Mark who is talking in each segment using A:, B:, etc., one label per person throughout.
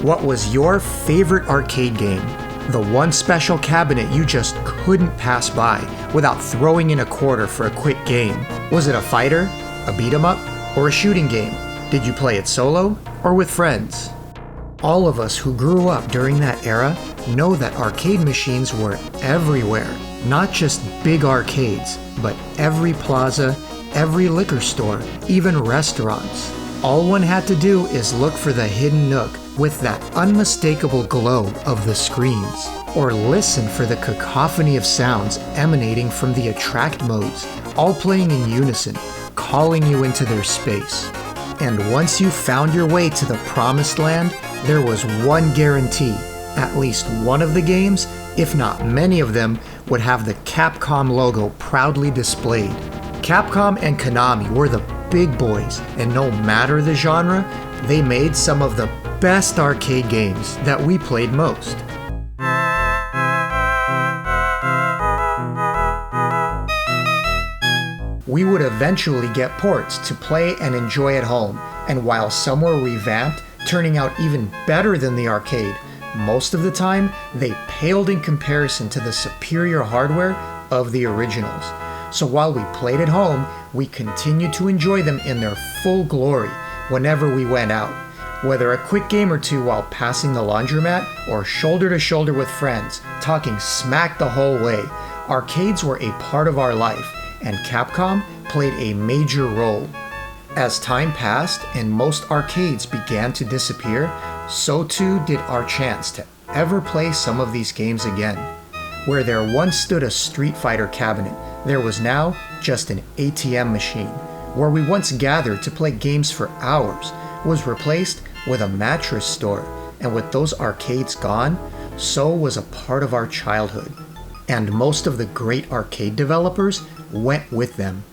A: What was your favorite arcade game? The one special cabinet you just couldn't pass by without throwing in a quarter for a quick game. Was it a fighter, a beat 'em up, or a shooting game? Did you play it solo or with friends? All of us who grew up during that era know that arcade machines were everywhere. Not just big arcades, but every plaza, every liquor store, even restaurants. All one had to do is look for the hidden nook with that unmistakable glow of the screens, or listen for the cacophony of sounds emanating from the attract modes, all playing in unison, calling you into their space. And once you found your way to the promised land, there was one guarantee: at least one of the games, if not many of them, would have the Capcom logo proudly displayed. Capcom and Konami were the big boys, and no matter the genre, they made some of the best arcade games that we played most. We would eventually get ports to play and enjoy at home, and while some were revamped, turning out even better than the arcade, most of the time they paled in comparison to the superior hardware of the originals. So while we played at home, we continued to enjoy them in their full glory whenever we went out. Whether a quick game or two while passing the laundromat, or shoulder to shoulder with friends, talking smack the whole way, arcades were a part of our life, and Capcom played a major role. As time passed and most arcades began to disappear, so too did our chance to ever play some of these games again. Where there once stood a Street Fighter cabinet, there was now just an ATM machine. Where we once gathered to play games for hours was replaced with a mattress store, and with those arcades gone, so was a part of our childhood. And most of the great arcade developers went with them.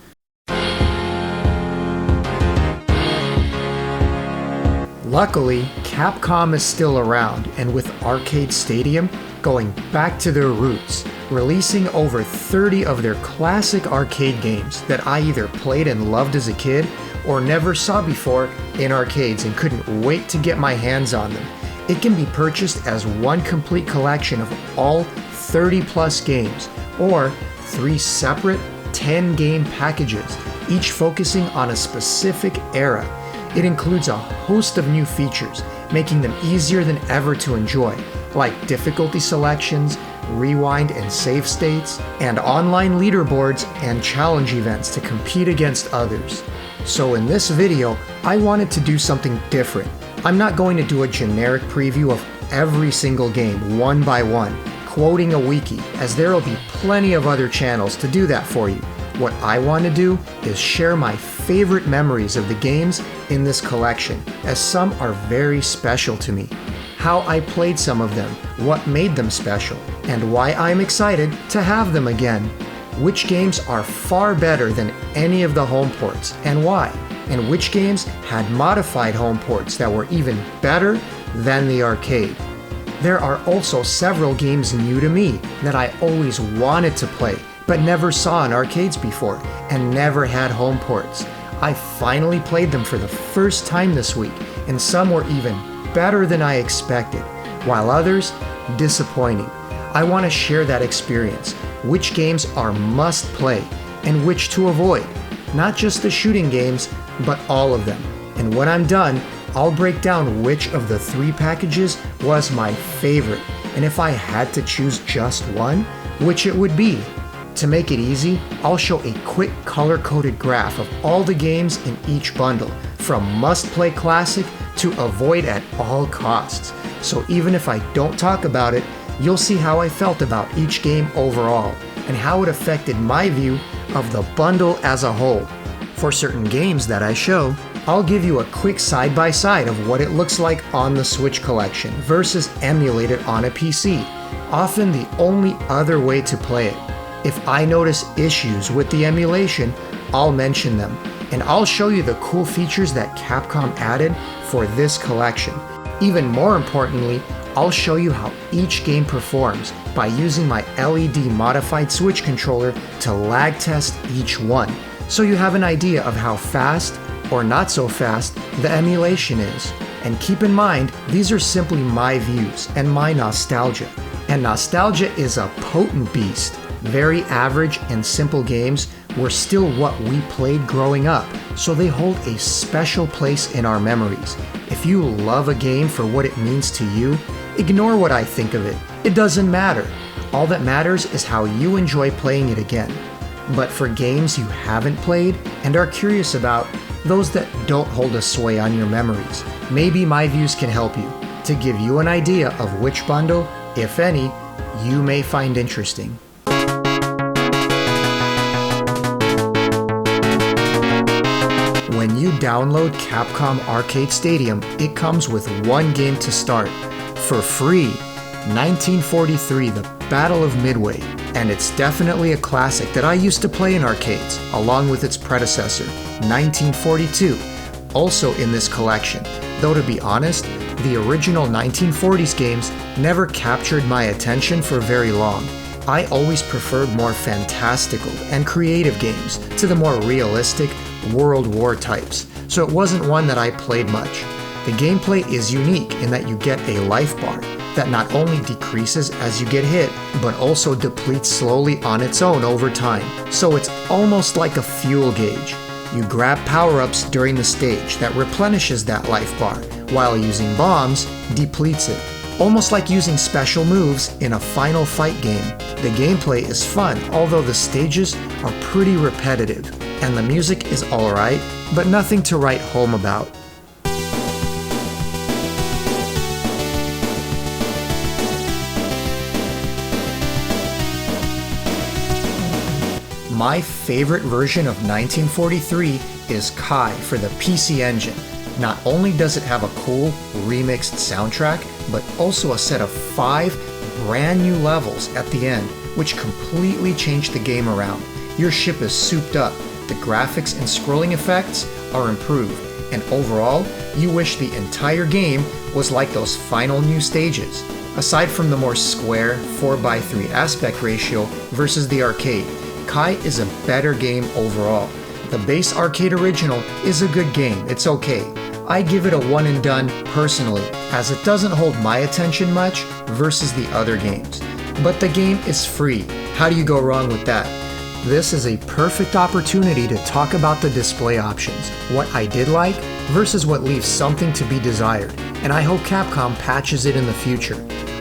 A: Luckily, Capcom is still around, and with Arcade Stadium going back to their roots, releasing over 30 of their classic arcade games that I either played and loved as a kid or never saw before in arcades and couldn't wait to get my hands on them. It can be purchased as one complete collection of all 30 plus games, or 3 separate 10-game packages, each focusing on a specific era. It includes a host of new features, making them easier than ever to enjoy, like difficulty selections, rewind and save states, and online leaderboards and challenge events to compete against others. So in this video, I wanted to do something different. I'm not going to do a generic preview of every single game one by one, quoting a wiki, as there will be plenty of other channels to do that for you. What I want to do is share my favorite memories of the games in this collection, as some are very special to me. How I played some of them, what made them special, and why I'm excited to have them again. Which games are far better than any of the home ports, and why? And which games had modified home ports that were even better than the arcade. There are also several games new to me that I always wanted to play, but never saw in arcades before, and never had home ports. I finally played them for the first time this week, and some were even better than I expected, while others, disappointing. I want to share that experience, which games are must play, and which to avoid. Not just the shooting games, but all of them. And when I'm done, I'll break down which of the 3 packages was my favorite, and if I had to choose just one, which it would be. To make it easy, I'll show a quick color-coded graph of all the games in each bundle, from must-play classic to avoid at all costs. So even if I don't talk about it, you'll see how I felt about each game overall, and how it affected my view of the bundle as a whole. For certain games that I show, I'll give you a quick side-by-side of what it looks like on the Switch collection versus emulated on a PC, often the only other way to play it. If I notice issues with the emulation, I'll mention them, and I'll show you the cool features that Capcom added for this collection. Even more importantly, I'll show you how each game performs by using my LED modified Switch controller to lag test each one, so you have an idea of how fast, or not so fast, the emulation is. And keep in mind, these are simply my views and my nostalgia. And nostalgia is a potent beast. Very average and simple games were still what we played growing up, so they hold a special place in our memories. If you love a game for what it means to you, ignore what I think of it. It doesn't matter. All that matters is how you enjoy playing it again. But for games you haven't played and are curious about, those that don't hold a sway on your memories, maybe my views can help you to give you an idea of which bundle, if any, you may find interesting. When you download Capcom Arcade Stadium, it comes with one game to start, for free, 1943, The Battle of Midway, and it's definitely a classic that I used to play in arcades, along with its predecessor, 1942, also in this collection, though to be honest, the original 1940s games never captured my attention for very long. I always preferred more fantastical and creative games to the more realistic World War types, so it wasn't one that I played much. The gameplay is unique in that you get a life bar that not only decreases as you get hit, but also depletes slowly on its own over time, so it's almost like a fuel gauge. You grab power-ups during the stage that replenishes that life bar, while using bombs depletes it. Almost like using special moves in a final fight game. The gameplay is fun, although the stages are pretty repetitive, and the music is alright, but nothing to write home about. My favorite version of 1943 is Kai for the PC Engine. Not only does it have a cool, remixed soundtrack, but also a set of 5 brand new levels at the end, which completely changed the game around. Your ship is souped up, the graphics and scrolling effects are improved, and overall, you wish the entire game was like those final new stages. Aside from the more square 4:3 aspect ratio versus the arcade, Kai is a better game overall. The base arcade original is a good game, it's okay. I give it a one and done personally, as it doesn't hold my attention much versus the other games. But the game is free. How do you go wrong with that? This is a perfect opportunity to talk about the display options, what I did like versus what leaves something to be desired, and I hope Capcom patches it in the future.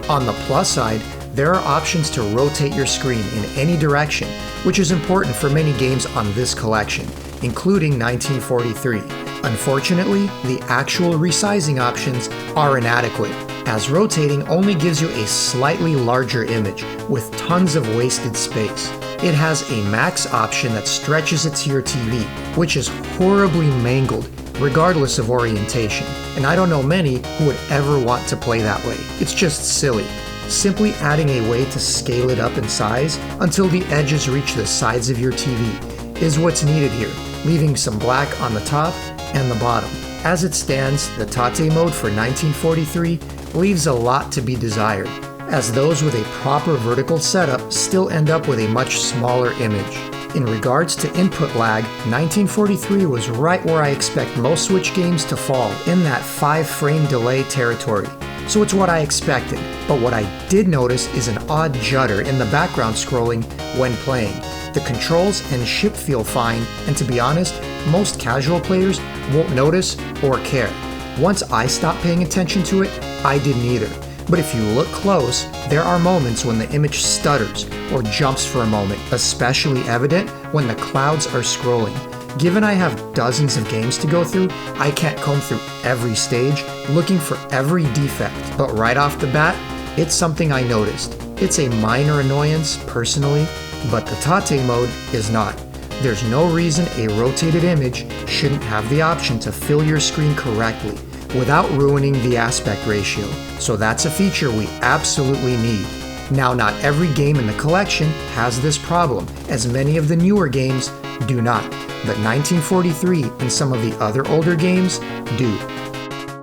A: On the plus side, there are options to rotate your screen in any direction, which is important for many games on this collection, including 1943. Unfortunately, the actual resizing options are inadequate, as rotating only gives you a slightly larger image with tons of wasted space. It has a max option that stretches it to your TV, which is horribly mangled regardless of orientation, and I don't know many who would ever want to play that way. It's just silly. Simply adding a way to scale it up in size until the edges reach the sides of your TV is what's needed here, leaving some black on the top and the bottom. As it stands, the Tate mode for 1943 leaves a lot to be desired, as those with a proper vertical setup still end up with a much smaller image. In regards to input lag, 1943 was right where I expect most Switch games to fall, in that 5-frame delay territory. So it's what I expected, but what I did notice is an odd judder in the background scrolling when playing. The controls and ship feel fine, and to be honest, most casual players won't notice or care. Once I stopped paying attention to it, I didn't either. But if you look close, there are moments when the image stutters or jumps for a moment, especially evident when the clouds are scrolling. Given I have dozens of games to go through, I can't comb through every stage looking for every defect, but right off the bat, it's something I noticed. It's a minor annoyance, personally, but the Tate mode is not. There's no reason a rotated image shouldn't have the option to fill your screen correctly without ruining the aspect ratio, so that's a feature we absolutely need. Now, not every game in the collection has this problem, as many of the newer games do not, but 1943 and some of the other older games do.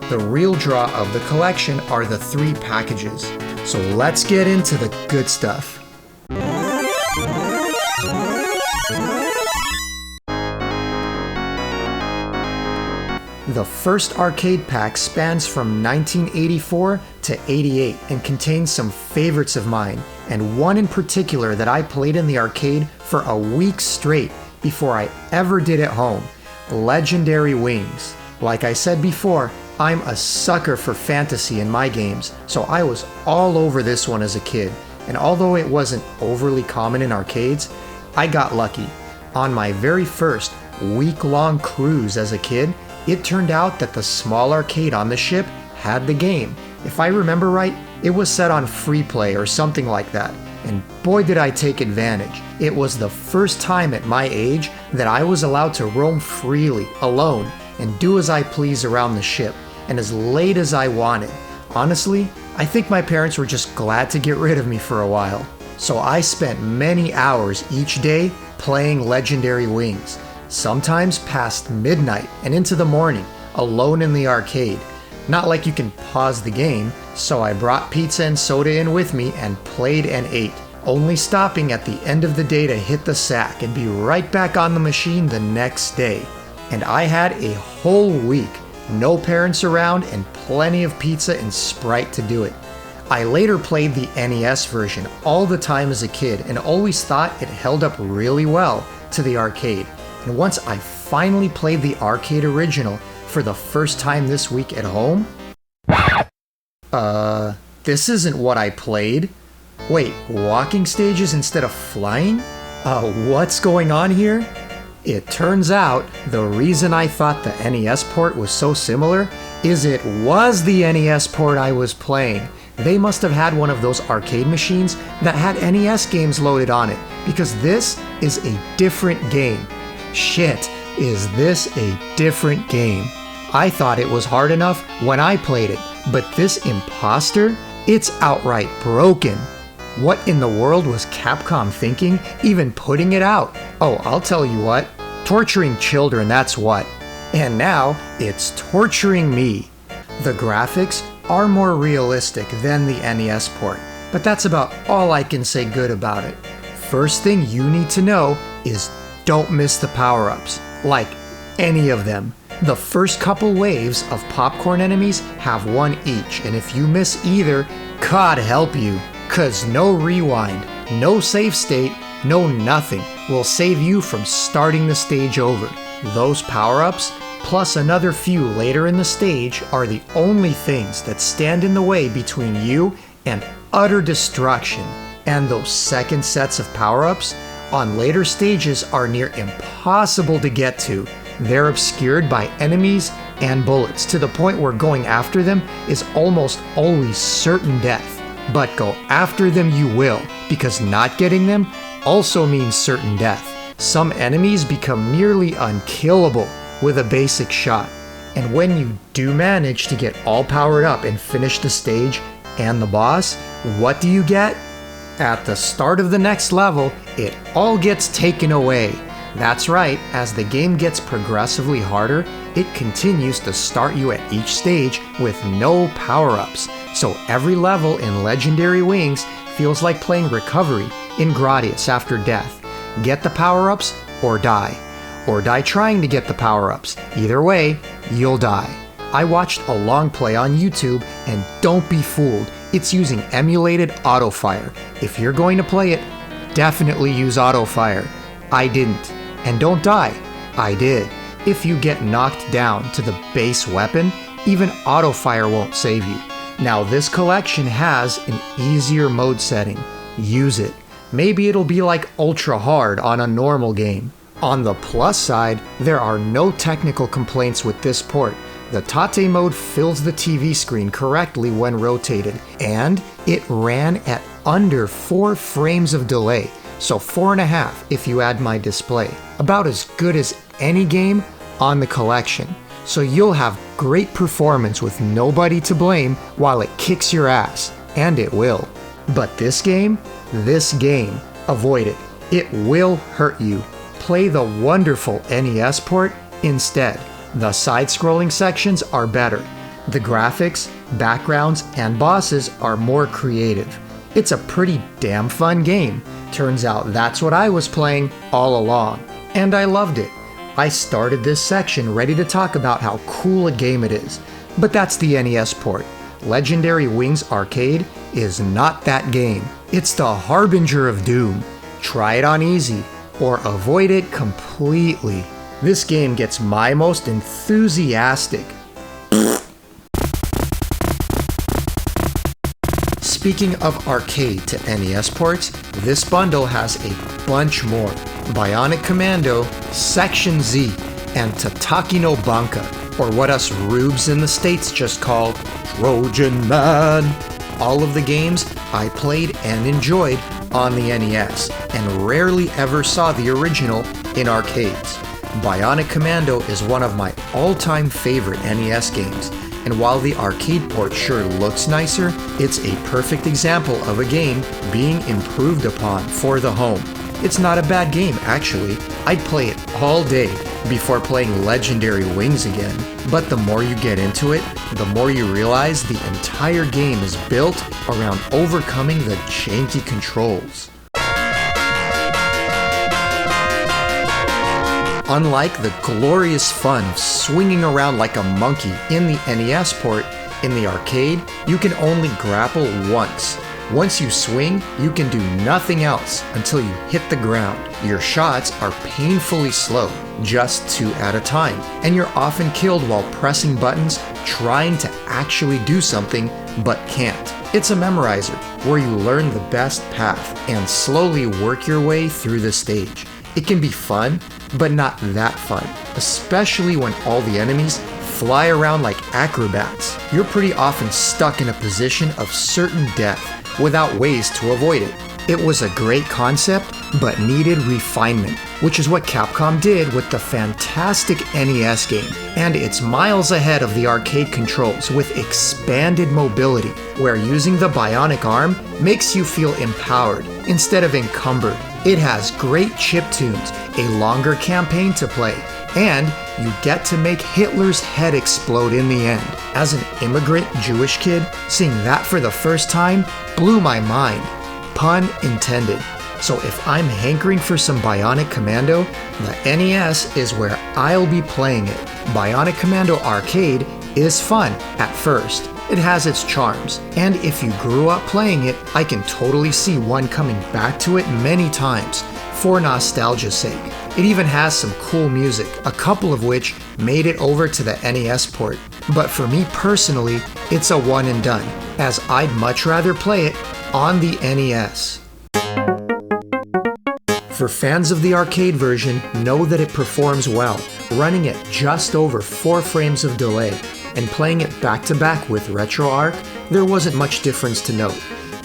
A: The real draw of the collection are the 3 packages, so let's get into the good stuff. The first arcade pack spans from 1984 to 88 and contains some favorites of mine, and one in particular that I played in the arcade for a week straight before I ever did at home, Legendary Wings. Like I said before, I'm a sucker for fantasy in my games, so I was all over this one as a kid, and although it wasn't overly common in arcades, I got lucky. On my very first week-long cruise as a kid, it turned out that the small arcade on the ship had the game. If I remember right, it was set on free play or something like that, and boy did I take advantage. It was the first time at my age that I was allowed to roam freely, alone, and do as I please around the ship, and as late as I wanted. Honestly, I think my parents were just glad to get rid of me for a while. So I spent many hours each day playing Legendary Wings, sometimes past midnight and into the morning, alone in the arcade. Not like you can pause the game, so I brought pizza and soda in with me and played and ate, only stopping at the end of the day to hit the sack and be right back on the machine the next day. And I had a whole week, no parents around, and plenty of pizza and Sprite to do it. I later played the NES version all the time as a kid and always thought it held up really well to the arcade. And once I finally played the arcade original for the first time this week at home, this isn't what I played. Wait, walking stages instead of flying? What's going on here? It turns out the reason I thought the NES port was so similar is it was the NES port I was playing. They must have had one of those arcade machines that had NES games loaded on it, because this is a different game. Shit, is this a different game. I thought it was hard enough when I played it, but this imposter? It's outright broken. What in the world was Capcom thinking, even putting it out? Oh, I'll tell you what. Torturing children, that's what. And now, it's torturing me. The graphics are more realistic than the NES port, but that's about all I can say good about it. First thing you need to know is don't miss the power-ups. Like, any of them. The first couple waves of popcorn enemies have one each, and if you miss either, God help you. 'Cause no rewind, no save state, no nothing will save you from starting the stage over. Those power-ups, plus another few later in the stage, are the only things that stand in the way between you and utter destruction. And those second sets of power-ups on later stages are near impossible to get to. They're obscured by enemies and bullets to the point where going after them is almost always certain death. But go after them you will, because not getting them also means certain death. Some enemies become nearly unkillable with a basic shot. And when you do manage to get all powered up and finish the stage and the boss, what do you get? At the start of the next level, it all gets taken away. That's right, as the game gets progressively harder, it continues to start you at each stage with no power-ups. So every level in Legendary Wings feels like playing Recovery in Gradius after death. Get the power-ups or die. Or die trying to get the power-ups. Either way, you'll die. I watched a long play on YouTube, and don't be fooled, it's using emulated auto-fire. If you're going to play it, definitely use auto-fire. I didn't. And don't die. I did. If you get knocked down to the base weapon, even auto-fire won't save you. Now this collection has an easier mode setting. Use it. Maybe it'll be like ultra hard on a normal game. On the plus side, there are no technical complaints with this port. The Tate mode fills the TV screen correctly when rotated, and it ran at under 4 frames of delay, so 4.5 if you add my display. About as good as any game on the collection. So you'll have great performance with nobody to blame while it kicks your ass, and it will. But this game, avoid it. It will hurt you. Play the wonderful NES port instead. The side-scrolling sections are better. The graphics, backgrounds, and bosses are more creative. It's a pretty damn fun game. Turns out that's what I was playing all along. And I loved it. I started this section ready to talk about how cool a game it is, but that's the NES port. Legendary Wings Arcade is not that game. It's the harbinger of doom. Try it on easy, or avoid it completely. This game gets my most enthusiastic. Speaking of arcade to NES ports, this bundle has a bunch more. Bionic Commando, Section Z, and Tataki no Banka, or what us rubes in the States just call Trojan Man. All of the games I played and enjoyed on the NES, and rarely ever saw the original in arcades. Bionic Commando is one of my all-time favorite NES games, and while the arcade port sure looks nicer, it's a perfect example of a game being improved upon for the home. It's not a bad game, actually. I'd play it all day before playing Legendary Wings again. But the more you get into it, the more you realize the entire game is built around overcoming the janky controls. Unlike the glorious fun of swinging around like a monkey in the NES port, in the arcade, you can only grapple once. Once you swing, you can do nothing else until you hit the ground. Your shots are painfully slow, just 2 at a time, and you're often killed while pressing buttons trying to actually do something but can't. It's a memorizer where you learn the best path and slowly work your way through the stage. It can be fun, but not that fun, especially when all the enemies fly around like acrobats. You're pretty often stuck in a position of certain death without ways to avoid it. It was a great concept, but needed refinement, which is what Capcom did with the fantastic NES game, and it's miles ahead of the arcade controls with expanded mobility, where using the bionic arm makes you feel empowered instead of encumbered. It has great chiptunes, a longer campaign to play, and you get to make Hitler's head explode in the end. As an immigrant Jewish kid, seeing that for the first time blew my mind. Pun intended. So if I'm hankering for some Bionic Commando, the NES is where I'll be playing it. Bionic Commando Arcade is fun at first. It has its charms, and if you grew up playing it, I can totally see one coming back to it many times, for nostalgia's sake. It even has some cool music, a couple of which made it over to the NES port. But for me personally, it's a one and done, as I'd much rather play it on the NES. For fans of the arcade version, know that it performs well, running at just over 4 frames of delay, and playing it back-to-back with RetroArch, there wasn't much difference to note.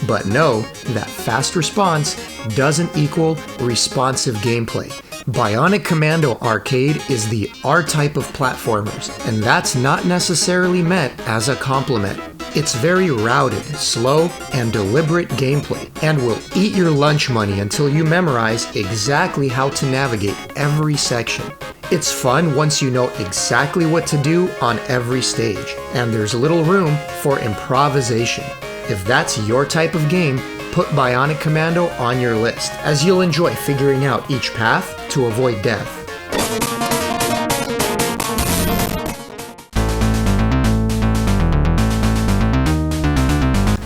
A: But know that fast response doesn't equal responsive gameplay. Bionic Commando Arcade is the R-type of platformers, and that's not necessarily meant as a compliment. It's very routed, slow, and deliberate gameplay, and will eat your lunch money until you memorize exactly how to navigate every section. It's fun once you know exactly what to do on every stage, and there's little room for improvisation. If that's your type of game, put Bionic Commando on your list, as you'll enjoy figuring out each path to avoid death.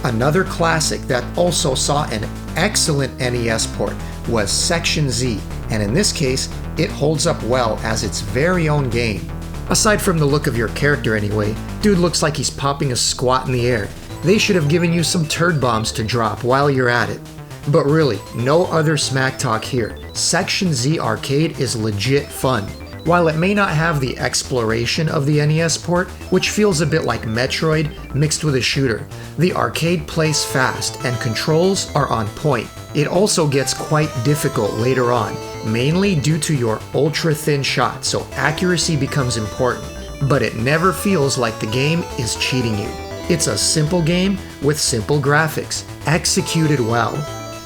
A: Another classic that also saw an excellent NES port was Section Z, and in this case, it holds up well as its very own game. Aside from the look of your character anyway, dude looks like he's popping a squat in the air. They should have given you some turd bombs to drop while you're at it. But really, no other smack talk here. Section Z Arcade is legit fun. While it may not have the exploration of the NES port, which feels a bit like Metroid mixed with a shooter, the arcade plays fast and controls are on point. It also gets quite difficult later on, mainly due to your ultra-thin shot, so accuracy becomes important, but it never feels like the game is cheating you. It's a simple game with simple graphics, executed well.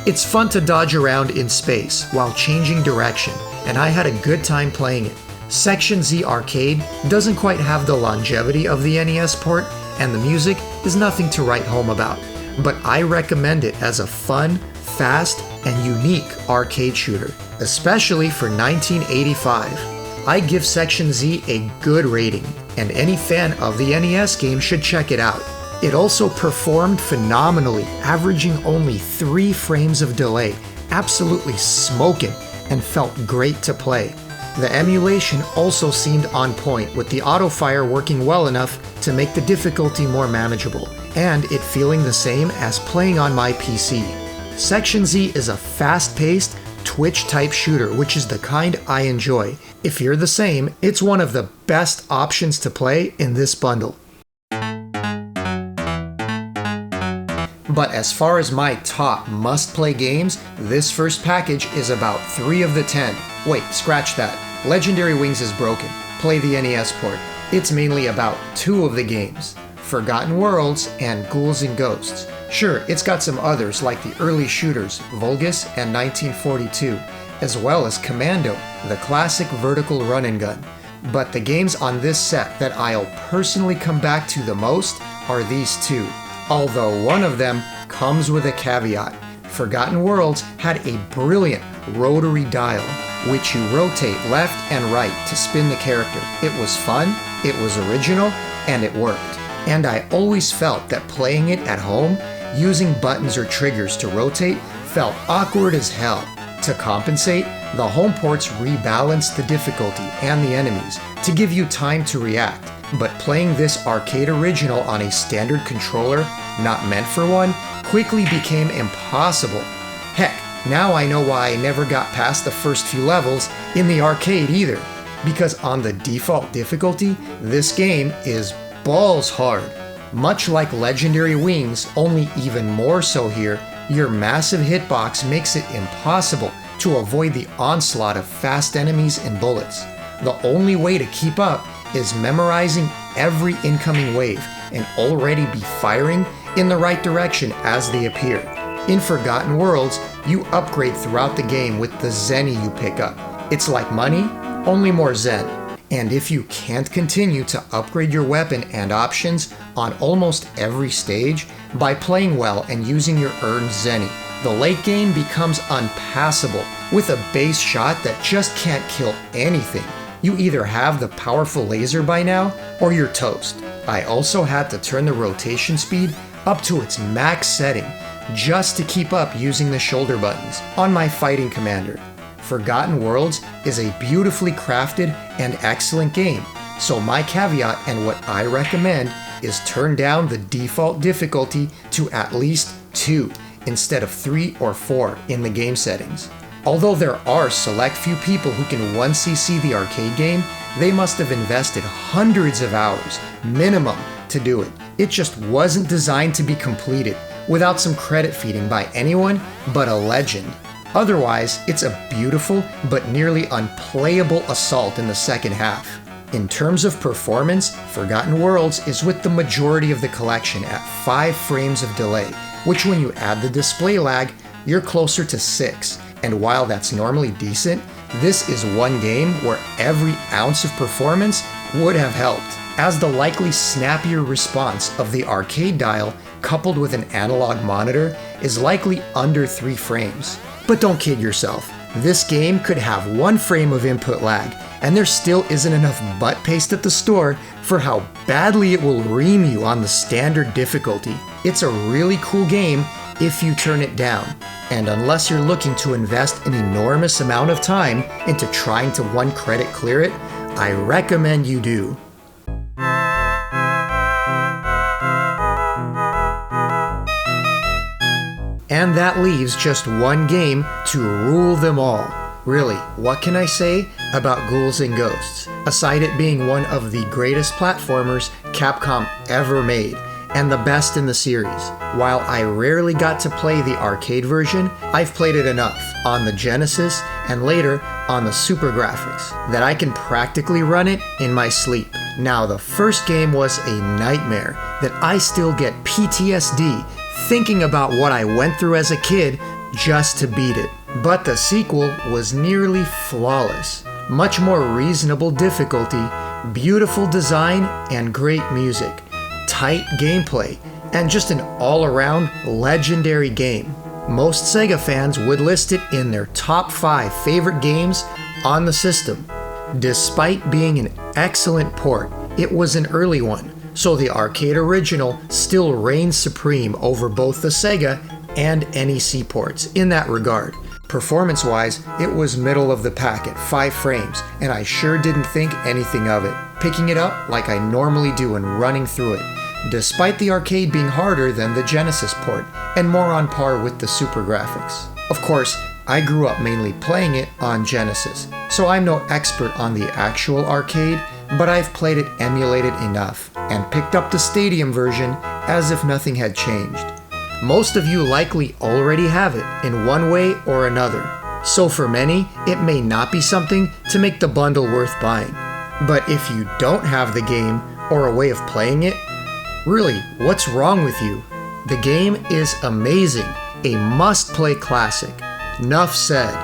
A: It's fun to dodge around in space while changing direction, and I had a good time playing it. Section Z Arcade doesn't quite have the longevity of the NES port, and the music is nothing to write home about, but I recommend it as a fun, fast, and unique arcade shooter, especially for 1985. I give Section Z a good rating, and any fan of the NES game should check it out. It also performed phenomenally, averaging only 3 frames of delay, absolutely smoking, and felt great to play. The emulation also seemed on point, with the auto-fire working well enough to make the difficulty more manageable, and it feeling the same as playing on my PC. Section Z is a fast-paced, Twitch-type shooter, which is the kind I enjoy. If you're the same, it's one of the best options to play in this bundle. But as far as my top must-play games, this first package is about 3 of the 10. Wait, scratch that. Legendary Wings is broken. Play the NES port. It's mainly about 2 of the games. Forgotten Worlds and Ghouls and Ghosts. Sure, it's got some others like the early shooters, Vulgus and 1942, as well as Commando, the classic vertical run and gun. But the games on this set that I'll personally come back to the most are these 2. Although one of them comes with a caveat. Forgotten Worlds had a brilliant rotary dial, which you rotate left and right to spin the character. It was fun, it was original, and it worked. And I always felt that playing it at home, using buttons or triggers to rotate, felt awkward as hell. To compensate, the home ports rebalanced the difficulty and the enemies to give you time to react. But playing this arcade original on a standard controller, not meant for one, quickly became impossible. Heck, now I know why I never got past the first few levels in the arcade either. Because on the default difficulty, this game is balls hard. Much like Legendary Wings, only even more so here, your massive hitbox makes it impossible to avoid the onslaught of fast enemies and bullets. The only way to keep up is memorizing every incoming wave and already be firing in the right direction as they appear. In Forgotten Worlds, you upgrade throughout the game with the Zenny you pick up. It's like money, only more Zen. And if you can't continue to upgrade your weapon and options on almost every stage by playing well and using your earned Zenny, the late game becomes unpassable with a base shot that just can't kill anything. You either have the powerful laser by now, or you're toast. I also had to turn the rotation speed up to its max setting, just to keep up using the shoulder buttons on my fighting commander. Forgotten Worlds is a beautifully crafted and excellent game, so my caveat and what I recommend is turn down the default difficulty to at least 2 instead of 3 or 4 in the game settings. Although there are select few people who can 1cc the arcade game, they must have invested hundreds of hours, minimum, to do it. It just wasn't designed to be completed without some credit feeding by anyone but a legend. Otherwise, it's a beautiful but nearly unplayable assault in the second half. In terms of performance, Forgotten Worlds is with the majority of the collection at 5 frames of delay, which when you add the display lag, you're closer to 6. And while that's normally decent, this is one game where every ounce of performance would have helped, as the likely snappier response of the arcade dial coupled with an analog monitor is likely under 3 frames. But don't kid yourself, this game could have 1 frame of input lag, and there still isn't enough butt paste at the store for how badly it will ream you on the standard difficulty. It's a really cool game if you turn it down, and unless you're looking to invest an enormous amount of time into trying to 1 credit clear it, I recommend you do. And that leaves just 1 game to rule them all. Really, what can I say about Ghouls and Ghosts, aside it being one of the greatest platformers Capcom ever made, and the best in the series. While I rarely got to play the arcade version, I've played it enough on the Genesis and later on the Super Graphics that I can practically run it in my sleep. Now, the first game was a nightmare that I still get PTSD thinking about what I went through as a kid just to beat it. But the sequel was nearly flawless. Much more reasonable difficulty, beautiful design, and great music. Tight gameplay, and just an all-around legendary game. Most Sega fans would list it in their top 5 favorite games on the system. Despite being an excellent port, it was an early one, so the arcade original still reigns supreme over both the Sega and NEC ports in that regard. Performance-wise, it was middle of the pack at 5 frames, and I sure didn't think anything of it, picking it up like I normally do and running through it, despite the arcade being harder than the Genesis port, and more on par with the Super graphics. Of course, I grew up mainly playing it on Genesis, so I'm no expert on the actual arcade, but I've played it emulated enough, and picked up the Stadium version as if nothing had changed. Most of you likely already have it in one way or another, so for many, it may not be something to make the bundle worth buying. But if you don't have the game or a way of playing it, really, what's wrong with you? The game is amazing, a must-play classic. Nuff said.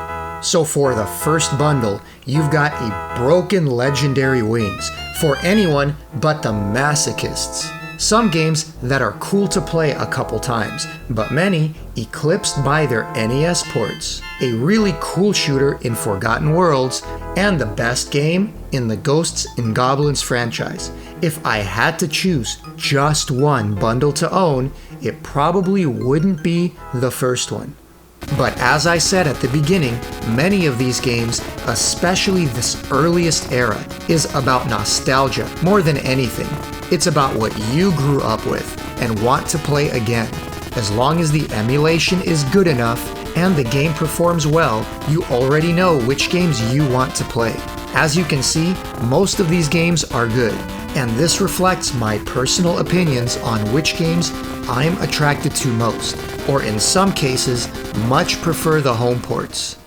A: So for the first bundle, you've got a broken legendary wings for anyone but the masochists. Some games that are cool to play a couple times, but many eclipsed by their NES ports. A really cool shooter in Forgotten Worlds, and the best game in the Ghosts and Goblins franchise. If I had to choose just one bundle to own, it probably wouldn't be the first one. But as I said at the beginning, many of these games, especially this earliest era, is about nostalgia more than anything. It's about what you grew up with and want to play again. As long as the emulation is good enough and the game performs well, you already know which games you want to play. As you can see, most of these games are good, and this reflects my personal opinions on which games I'm attracted to most, or in some cases, much prefer the home ports.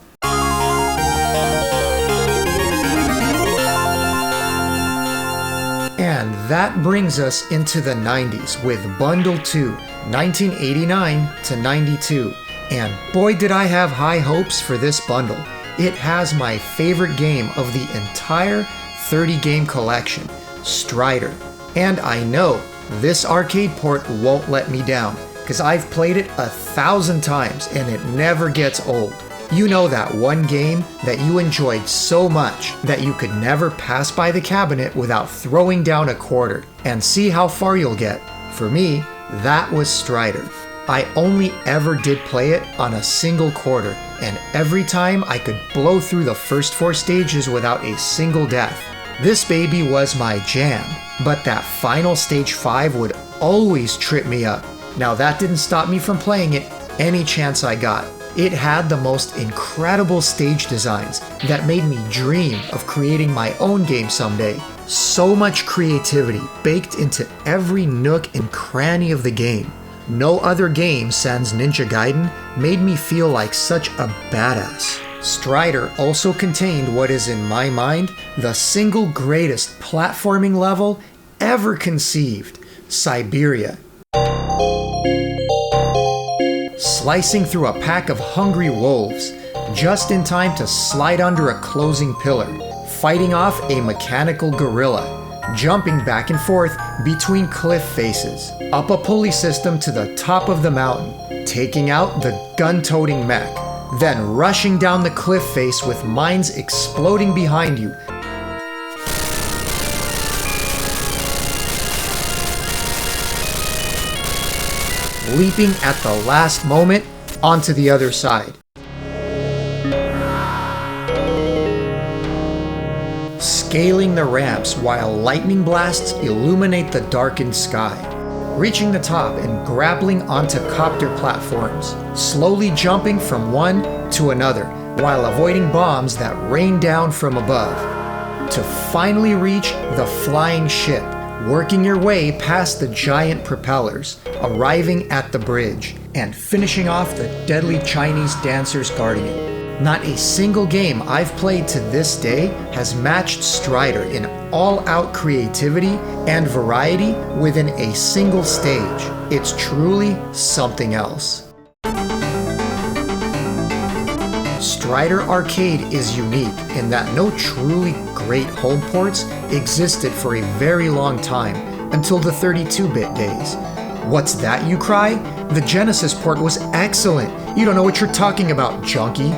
A: And that brings us into the 90s with Bundle 2, 1989 to 92. And boy did I have high hopes for this bundle. It has my favorite game of the entire 30-game collection, Strider. And I know this arcade port won't let me down, because I've played it 1,000 times and it never gets old. You know that one game that you enjoyed so much that you could never pass by the cabinet without throwing down a quarter and see how far you'll get. For me, that was Strider. I only ever did play it on a single quarter, and every time I could blow through the first 4 stages without a single death. This baby was my jam, but that final stage 5 would always trip me up. Now that didn't stop me from playing it any chance I got. It had the most incredible stage designs that made me dream of creating my own game someday. So much creativity baked into every nook and cranny of the game. No other game sans Ninja Gaiden made me feel like such a badass. Strider also contained what is in my mind the single greatest platforming level ever conceived, Siberia. Slicing through a pack of hungry wolves, just in time to slide under a closing pillar, fighting off a mechanical gorilla, jumping back and forth between cliff faces, up a pulley system to the top of the mountain, taking out the gun-toting mech, then rushing down the cliff face with mines exploding behind you, leaping at the last moment onto the other side. Scaling the ramps while lightning blasts illuminate the darkened sky. Reaching the top and grappling onto copter platforms, slowly jumping from one to another while avoiding bombs that rain down from above. To finally reach the flying ship, working your way past the giant propellers, arriving at the bridge, and finishing off the deadly Chinese dancer's guardian. Not a single game I've played to this day has matched Strider in all-out creativity and variety within a single stage. It's truly something else. Strider Arcade is unique in that no truly great home ports existed for a very long time, until the 32-bit days. What's that, you cry? The Genesis port was excellent. You don't know what you're talking about, Junkie.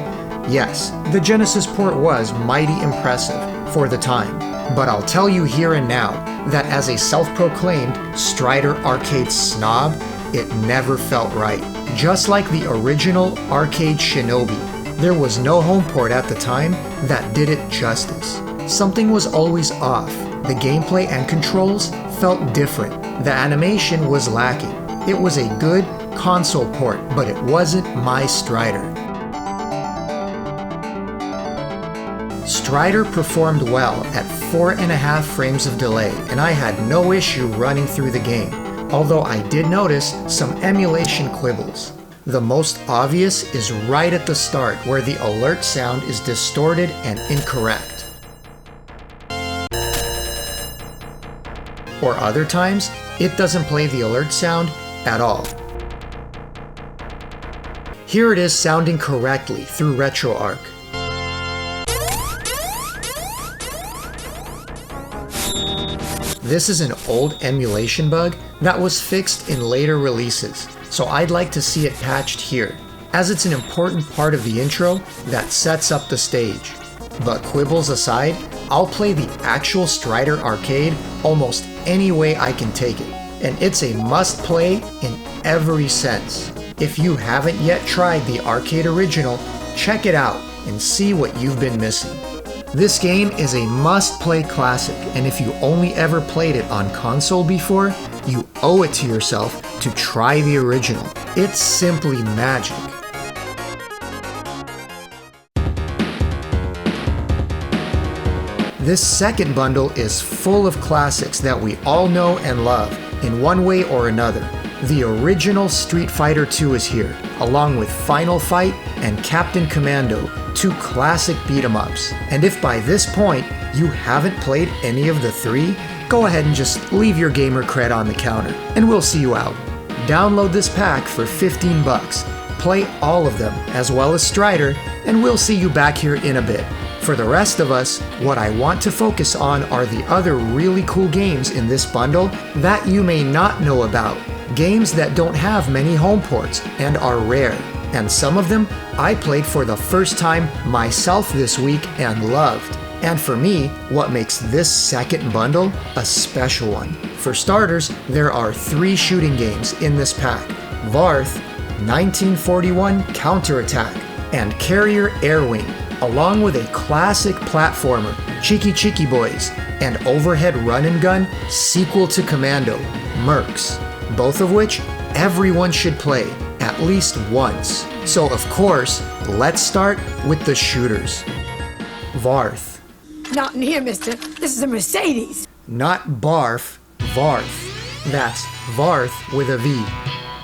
A: Yes, the Genesis port was mighty impressive for the time, but I'll tell you here and now that as a self-proclaimed Strider arcade snob, it never felt right. Just like the original arcade Shinobi, there was no home port at the time that did it justice. Something was always off. The gameplay and controls felt different. The animation was lacking. It was a good console port, but it wasn't my Strider. Strider performed well at 4.5 frames of delay, and I had no issue running through the game, although I did notice some emulation quibbles. The most obvious is right at the start, where the alert sound is distorted and incorrect. Or other times, it doesn't play the alert sound at all. Here it is sounding correctly through RetroArch. This is an old emulation bug that was fixed in later releases, so I'd like to see it patched here, as it's an important part of the intro that sets up the stage. But quibbles aside, I'll play the actual Strider arcade almost any way I can take it, and it's a must-play in every sense. If you haven't yet tried the arcade original, check it out and see what you've been missing. This game is a must-play classic, and if you only ever played it on console before, you owe it to yourself to try the original. It's simply magic. This second bundle is full of classics that we all know and love in one way or another. The original Street Fighter II is here, along with Final Fight and Capcom Commando, two classic beat-em-ups. And if by this point you haven't played any of the three, go ahead and just leave your gamer cred on the counter, and we'll see you out. Download this pack for 15 bucks, play all of them, as well as Strider, and we'll see you back here in a bit. For the rest of us, what I want to focus on are the other really cool games in this bundle that you may not know about. Games that don't have many home ports and are rare. And some of them I played for the first time myself this week and loved. And for me, what makes this second bundle a special one. For starters, there are 3 shooting games in this pack: Varth, 1941 Counterattack, and Carrier Airwing, along with a classic platformer, Chiky Boys, and overhead run and gun sequel to Commando, MERCS, both of which everyone should play at least once. So of course, let's start with the shooters. Varth.
B: Not in here, mister. This is a Mercedes.
A: Not barf, Varth. That's Varth with a V.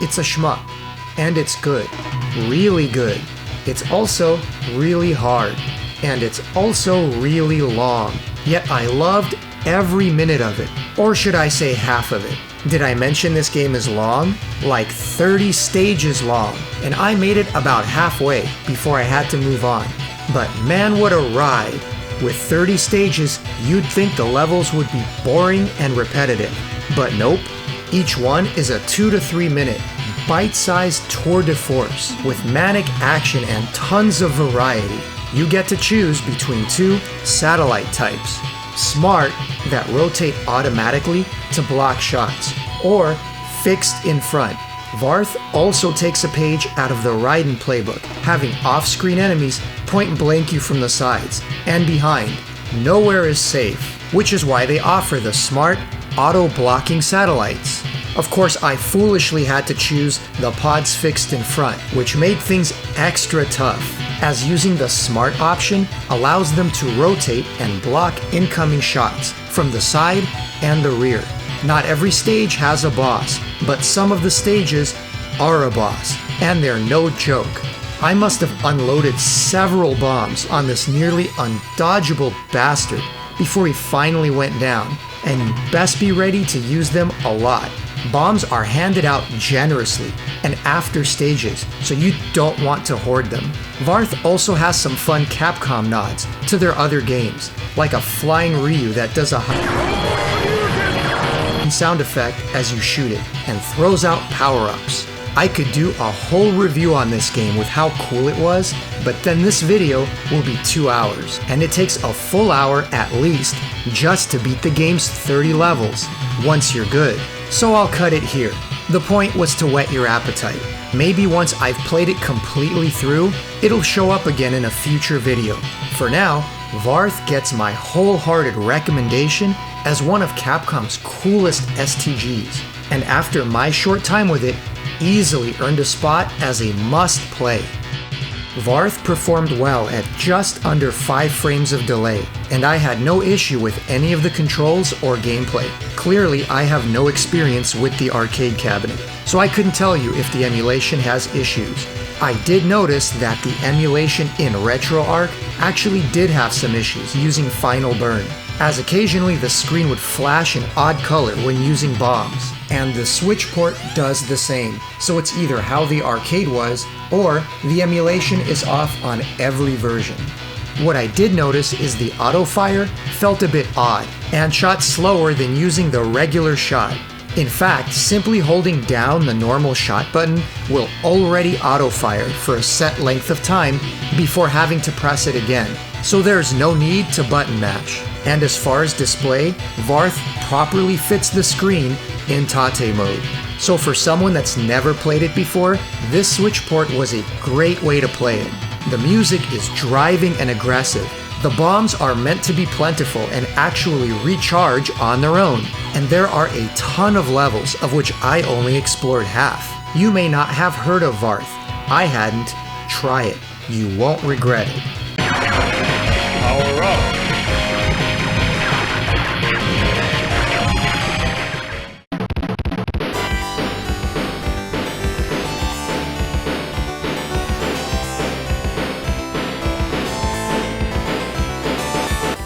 A: It's a shmup, and it's good. Really good. It's also really hard, and it's also really long. Yet I loved every minute of it, or should I say half of it. Did I mention this game is long? Like 30 stages long, and I made it about halfway before I had to move on. But man, what a ride! With 30 stages, you'd think the levels would be boring and repetitive. But nope, each one is a 2 to 3 minute bite-sized tour de force with manic action and tons of variety. You get to choose between 2 satellite types: Smart, that rotate automatically to block shots, or Fixed in front. Varth also takes a page out of the Raiden playbook, having off-screen enemies point blank you from the sides and behind. Nowhere is safe, which is why they offer the Smart auto-blocking satellites. Of course, I foolishly had to choose the pods fixed in front, which made things extra tough, as using the Smart option allows them to rotate and block incoming shots from the side and the rear. Not every stage has a boss, but some of the stages are a boss, and they're no joke. I must have unloaded several bombs on this nearly undodgeable bastard before he finally went down, and you best be ready to use them a lot. Bombs are handed out generously and after stages, so you don't want to hoard them. Varth also has some fun Capcom nods to their other games, like a flying Ryu that does a sound effect as you shoot it and throws out power-ups. I could do a whole review on this game with how cool it was, but then this video will be 2 hours, and it takes a full hour at least just to beat the game's 30 levels, once you're good. So I'll cut it here. The point was to whet your appetite. Maybe once I've played it completely through, it'll show up again in a future video. For now, Varth gets my wholehearted recommendation as one of Capcom's coolest STGs, and after my short time with it, easily earned a spot as a must-play. Varth performed well at just under 5 frames of delay, and I had no issue with any of the controls or gameplay. Clearly, I have no experience with the arcade cabinet, so I couldn't tell you if the emulation has issues. I did notice that the emulation in RetroArch actually did have some issues using Final Burn, as occasionally the screen would flash an odd color when using bombs, and the Switch port does the same, so it's either how the arcade was, or the emulation is off on every version. What I did notice is the auto fire felt a bit odd, and shot slower than using the regular shot. In fact, simply holding down the normal shot button will already auto fire for a set length of time before having to press it again, so there's no need to button mash. And as far as display, Varth properly fits the screen in Tate mode. So for someone that's never played it before, this Switch port was a great way to play it. The music is driving and aggressive. The bombs are meant to be plentiful and actually recharge on their own. And there are a ton of levels of which I only explored half. You may not have heard of Varth. I hadn't. Try it. You won't regret it.
C: Power up.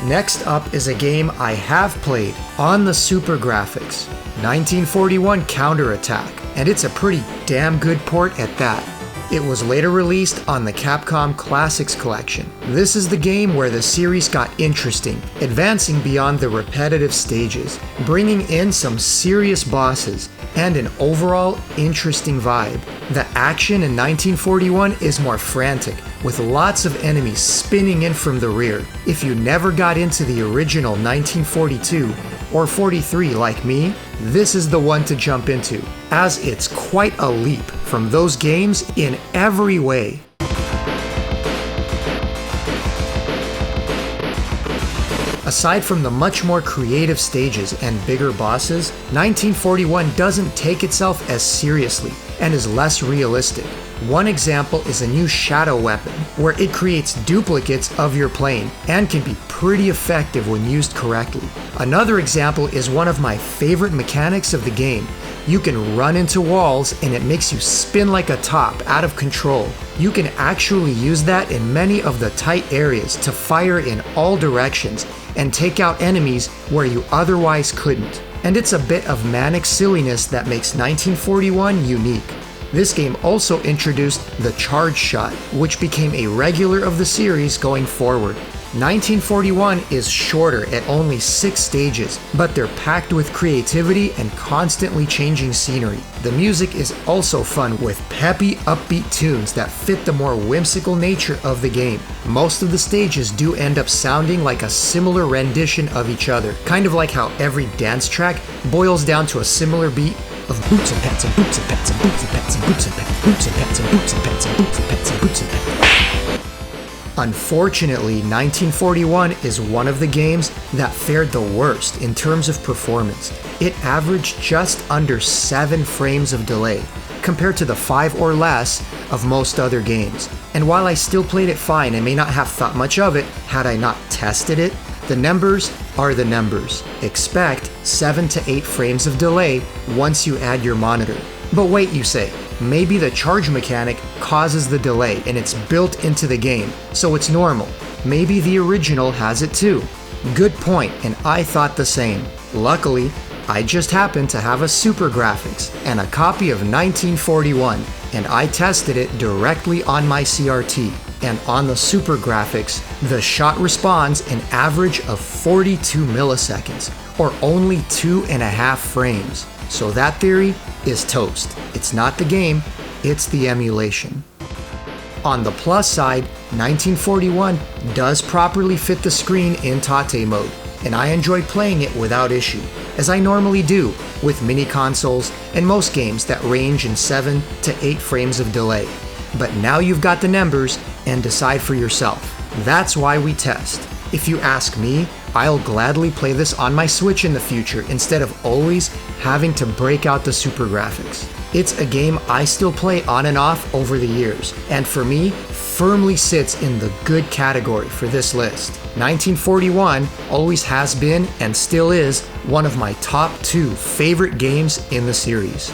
A: Next up is a game I have played on the Super Graphics, 1941 Counterattack, and it's a pretty damn good port at that. It was later released on the Capcom Classics Collection. This is the game where the series got interesting, advancing beyond the repetitive stages, bringing in some serious bosses, and an overall interesting vibe. The action in 1941 is more frantic, with lots of enemies spinning in from the rear. If you never got into the original 1942 or 43 like me, this is the one to jump into, as it's quite a leap from those games in every way. Aside from the much more creative stages and bigger bosses, 1941 doesn't take itself as seriously and is less realistic. One example is a new shadow weapon, where it creates duplicates of your plane and can be pretty effective when used correctly. Another example is one of my favorite mechanics of the game. You can run into walls and it makes you spin like a top out of control. You can actually use that in many of the tight areas to fire in all directions and take out enemies where you otherwise couldn't. And it's a bit of manic silliness that makes 1941 unique. This game also introduced the charge shot, which became a regular of the series going forward. 1941 is shorter at only 6 stages, but they're packed with creativity and constantly changing scenery. The music is also fun with peppy, upbeat tunes that fit the more whimsical nature of the game. Most of the stages do end up sounding like a similar rendition of each other, kind of like how every dance track boils down to a similar beat of boots and pants and boots and pants and boots and pants and boots and pants, boots and pants and boots and pants and boots and pants and boots and pants. Unfortunately, 1941 is one of the games that fared the worst in terms of performance. It averaged just under 7 frames of delay, compared to the 5 or less of most other games. And while I still played it fine and may not have thought much of it had I not tested it, the numbers are the numbers. Expect 7 to 8 frames of delay once you add your monitor. But wait, you say, maybe the charge mechanic causes the delay and it's built into the game, so it's normal. Maybe the original has it too. Good point, and I thought the same. Luckily, I just happened to have a Super Graphics and a copy of 1941, and I tested it directly on my CRT. And on the Super Graphics, the shot responds an average of 42 milliseconds, or only 2.5 frames. So that theory is toast. It's not the game, it's the emulation. On the plus side, 1941 does properly fit the screen in Tate mode, and I enjoy playing it without issue, as I normally do with mini consoles and most games that range in 7 to 8 frames of delay. But now you've got the numbers, and decide for yourself. That's why we test. If you ask me, I'll gladly play this on my Switch in the future instead of always having to break out the super graphics. It's a game I still play on and off over the years, and for me, firmly sits in the good category for this list. 1941 always has been and still is one of my top 2 favorite games in the series.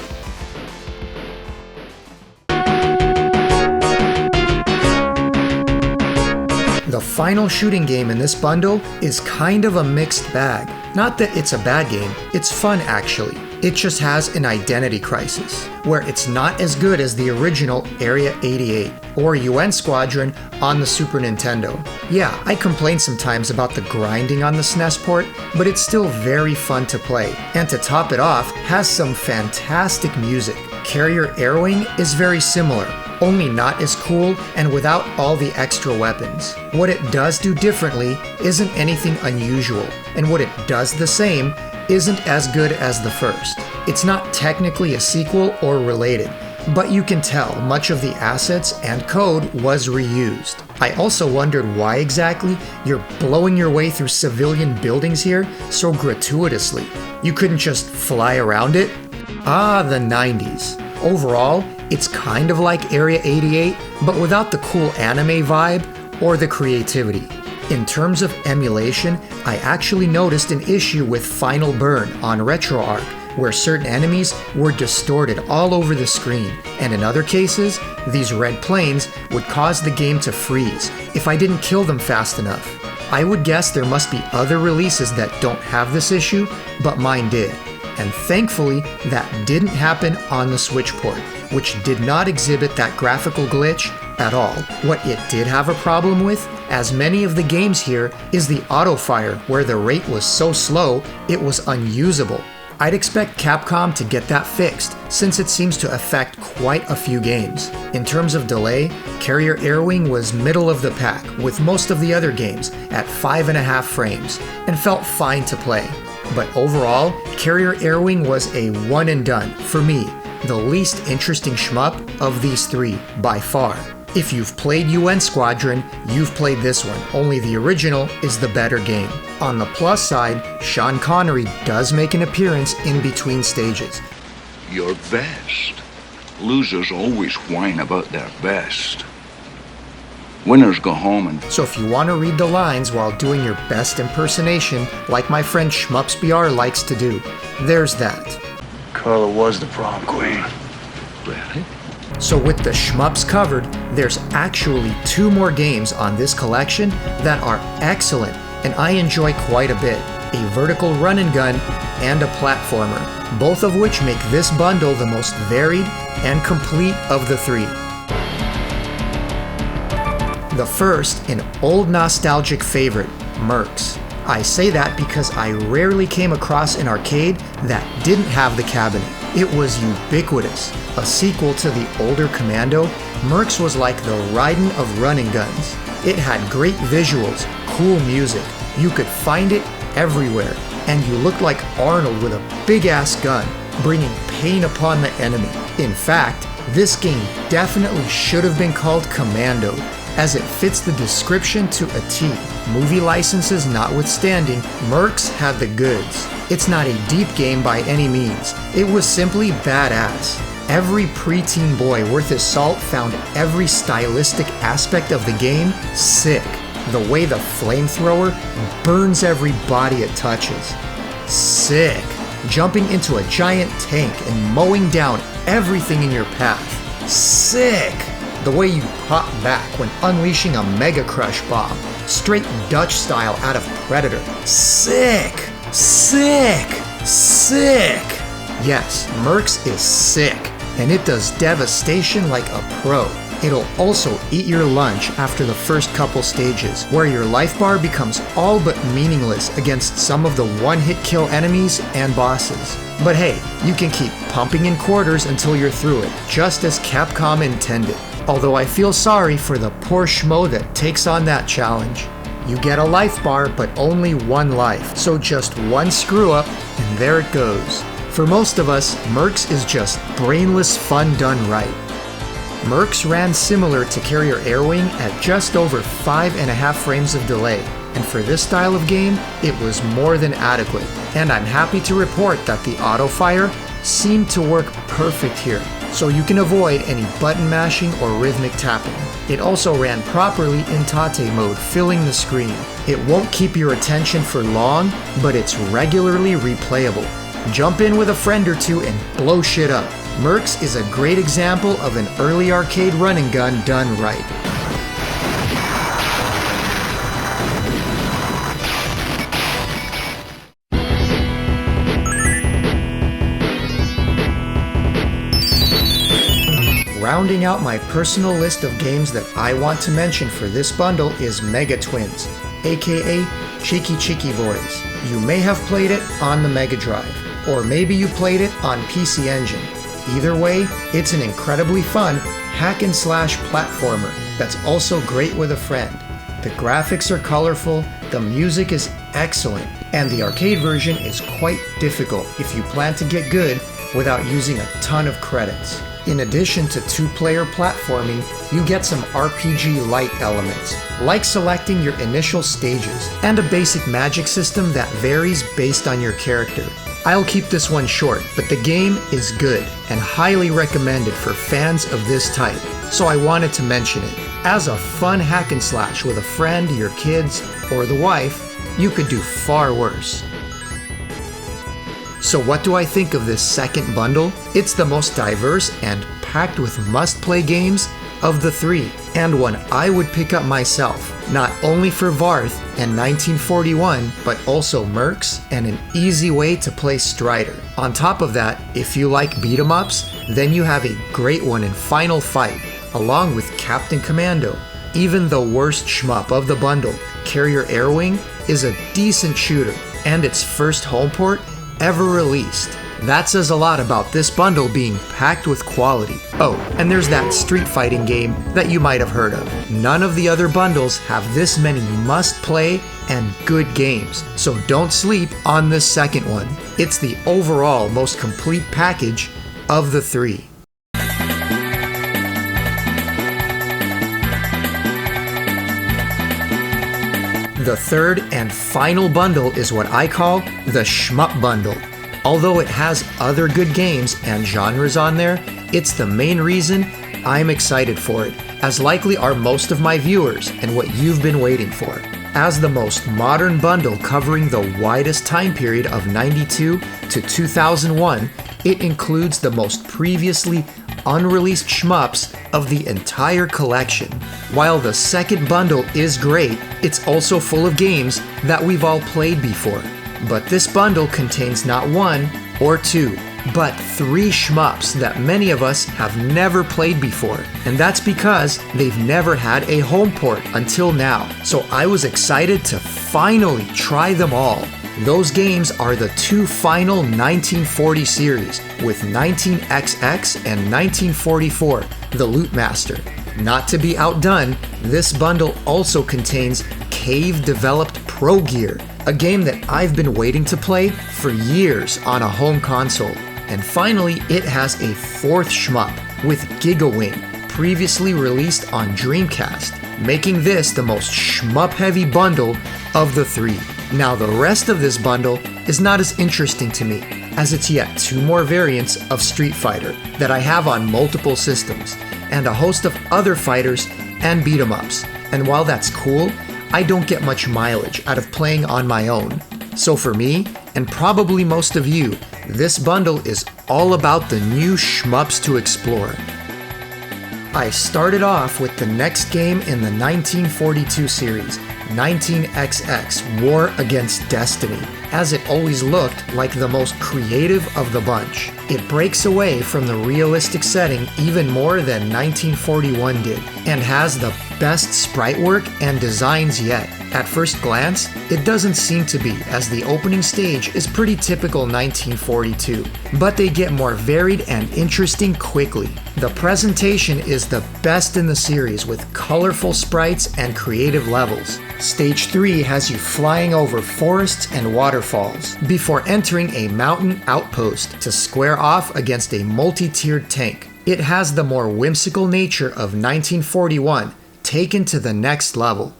A: The final shooting game in this bundle is kind of a mixed bag. Not that it's a bad game, it's fun actually. It just has an identity crisis, where it's not as good as the original Area 88 or UN Squadron on the Super Nintendo. Yeah, I complain sometimes about the grinding on the SNES port, but it's still very fun to play. And to top it off, has some fantastic music. Carrier Airwing is very similar, only not as cool and without all the extra weapons. What it does do differently isn't anything unusual, and what it does the same isn't as good as the first. It's not technically a sequel or related, but you can tell much of the assets and code was reused. I also wondered why exactly you're blowing your way through civilian buildings here so gratuitously. You couldn't just fly around it? Ah, the 90s. Overall, it's kind of like Area 88, but without the cool anime vibe or the creativity. In terms of emulation, I actually noticed an issue with Final Burn on RetroArch, where certain enemies were distorted all over the screen, and in other cases, these red planes would cause the game to freeze if I didn't kill them fast enough. I would guess there must be other releases that don't have this issue, but mine did. And thankfully, that didn't happen on the Switch port, which did not exhibit that graphical glitch at all. What it did have a problem with, as many of the games here, is the auto-fire, where the rate was so slow, it was unusable. I'd expect Capcom to get that fixed, since it seems to affect quite a few games. In terms of delay, Carrier Airwing was middle of the pack, with most of the other games at 5.5 frames, and felt fine to play. But overall, Carrier Airwing was a one and done, for me, the least interesting shmup of these 3, by far. If you've played UN Squadron, you've played this one, only the original is the better game. On the plus side, Sean Connery does make an appearance in between stages.
D: Your best. Losers always whine about their best. Winners go home and...
A: So if you want to read the lines while doing your best impersonation, like my friend Shmups BR likes to do, there's that.
C: Carla was the prom queen.
D: Really?
A: So with the shmups covered, there's actually 2 more games on this collection that are excellent and I enjoy quite a bit. A vertical run and gun and a platformer, both of which make this bundle the most varied and complete of the 3. The first, an old nostalgic favorite, MERCS. I say that because I rarely came across an arcade that didn't have the cabinet. It was ubiquitous. A sequel to the older Commando, MERCS was like the Raiden of running guns. It had great visuals, cool music, you could find it everywhere, and you looked like Arnold with a big-ass gun, bringing pain upon the enemy. In fact, this game definitely should have been called Commando, as it fits the description to a T. Movie licenses notwithstanding, MERCS had the goods. It's not a deep game by any means. It was simply badass. Every preteen boy worth his salt found every stylistic aspect of the game sick. The way the flamethrower burns every body it touches. Sick. Jumping into a giant tank and mowing down everything in your path. Sick. The way you pop back when unleashing a Mega Crush bomb, straight Dutch style out of Predator. Sick! Sick! Sick! Yes, MERCS is sick, and it does devastation like a pro. It'll also eat your lunch after the first couple stages, where your life bar becomes all but meaningless against some of the one-hit kill enemies and bosses. But hey, you can keep pumping in quarters until you're through it, just as Capcom intended. Although I feel sorry for the poor schmo that takes on that challenge. You get a life bar, but only one life, so just one screw up, and there it goes. For most of us, MERCS is just brainless fun done right. MERCS ran similar to Carrier Airwing at just over 5.5 frames of delay, and for this style of game, it was more than adequate. And I'm happy to report that the auto fire seemed to work perfect here, so you can avoid any button mashing or rhythmic tapping. It also ran properly in Tate mode, filling the screen. It won't keep your attention for long, but it's regularly replayable. Jump in with a friend or two and blow shit up. MERCS is a great example of an early arcade run and gun done right. Rounding out my personal list of games that I want to mention for this bundle is Mega Twins, aka Chiky Boys. You may have played it on the Mega Drive, or maybe you played it on PC Engine. Either way, it's an incredibly fun hack-and-slash platformer that's also great with a friend. The graphics are colorful, the music is excellent, and the arcade version is quite difficult if you plan to get good without using a ton of credits. In addition to two-player platforming, you get some RPG-light elements, like selecting your initial stages, and a basic magic system that varies based on your character. I'll keep this one short, but the game is good and highly recommended for fans of this type, so I wanted to mention it. As a fun hack and slash with a friend, your kids, or the wife, you could do far worse. So what do I think of this second bundle? It's the most diverse and packed with must-play games of the three, and one I would pick up myself, not only for Varth and 1941, but also MERCS and an easy way to play Strider. On top of that, if you like beat-em-ups, then you have a great one in Final Fight, along with Capcom Commando. Even the worst shmup of the bundle, Carrier Airwing, is a decent shooter, and its first home port ever released. That says a lot about this bundle being packed with quality. Oh, and there's that street fighting game that you might have heard of. None of the other bundles have this many must-play and good games, so don't sleep on this second one. It's the overall most complete package of the three. The third and final bundle is what I call the Shmup bundle. Although it has other good games and genres on there, it's the main reason I'm excited for it, as likely are most of my viewers and what you've been waiting for. As the most modern bundle covering the widest time period of 92 to 2001, it includes the most previously unreleased shmups of the entire collection. While the second bundle is great, it's also full of games that we've all played before. But this bundle contains not one or two, but three shmups that many of us have never played before. And that's because they've never had a home port until now. So I was excited to finally try them all. Those games are the two final 1940 series, with 19XX and 1944, the Loot Master. Not to be outdone, this bundle also contains Cave-developed Progear, a game that I've been waiting to play for years on a home console. And finally, it has a fourth shmup with Giga Wing, previously released on Dreamcast, making this the most shmup-heavy bundle of the three. Now, the rest of this bundle is not as interesting to me, as it's yet two more variants of Street Fighter that I have on multiple systems, and a host of other fighters and beat-em-ups. And while that's cool, I don't get much mileage out of playing on my own. So for me, and probably most of you, this bundle is all about the new shmups to explore. I started off with the next game in the 1942 series, 19XX War Against Destiny, as it always looked like the most creative of the bunch. It breaks away from the realistic setting even more than 1941 did, and has the best sprite work and designs yet. At first glance, it doesn't seem to be, as the opening stage is pretty typical 1942, but they get more varied and interesting quickly. The presentation is the best in the series with colorful sprites and creative levels. Stage 3 has you flying over forests and waterfalls before entering a mountain outpost to square off against a multi-tiered tank. It has the more whimsical nature of 1941 taken to the next level.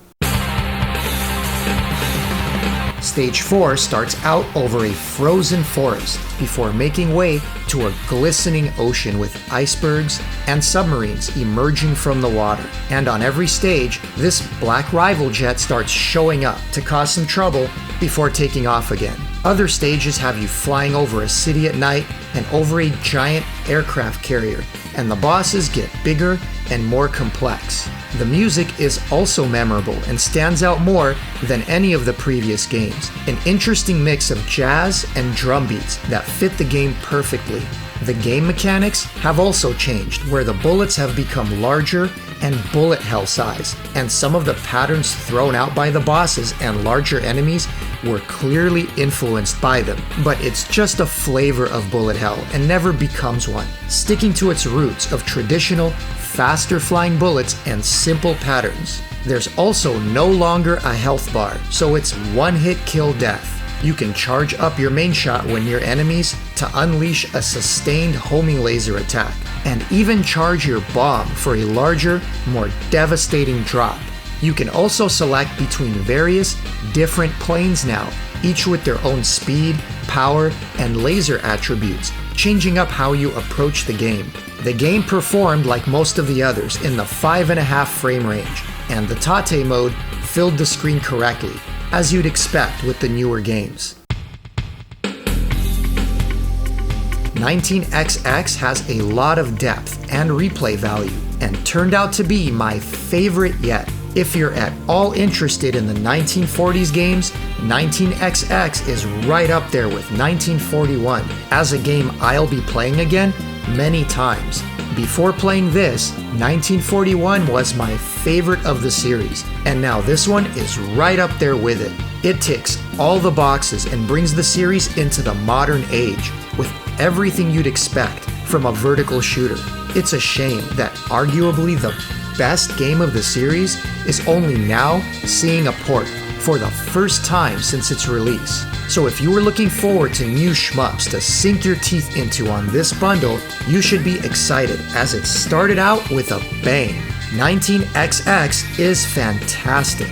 A: Stage 4 starts out over a frozen forest before making way to a glistening ocean with icebergs and submarines emerging from the water. And on every stage, this black rival jet starts showing up to cause some trouble before taking off again. Other stages have you flying over a city at night and over a giant aircraft carrier, and the bosses get bigger and more complex. The music is also memorable and stands out more than any of the previous games. An interesting mix of jazz and drum beats that fit the game perfectly. The game mechanics have also changed, where the bullets have become larger and bullet hell size, and some of the patterns thrown out by the bosses and larger enemies were clearly influenced by them, but it's just a flavor of bullet hell and never becomes one, sticking to its roots of traditional, faster flying bullets and simple patterns. There's also no longer a health bar, so it's one-hit kill death. You can charge up your main shot when near enemies to unleash a sustained homing laser attack, and even charge your bomb for a larger, more devastating drop. You can also select between various different planes now, each with their own speed, power, and laser attributes, changing up how you approach the game. The game performed like most of the others in the 5.5 frame range, and the Tate mode filled the screen correctly, as you'd expect with the newer games. 19XX has a lot of depth and replay value, and turned out to be my favorite yet. If you're at all interested in the 1940s games, 19XX is right up there with 1941 as a game I'll be playing again many times. Before playing this, 1941 was my favorite of the series, and now this one is right up there with it. It ticks all the boxes and brings the series into the modern age with everything you'd expect from a vertical shooter. It's a shame that arguably the best game of the series is only now seeing a port for the first time since its release. So if you were looking forward to new shmups to sink your teeth into on this bundle, you should be excited, as it started out with a bang. 19XX is fantastic.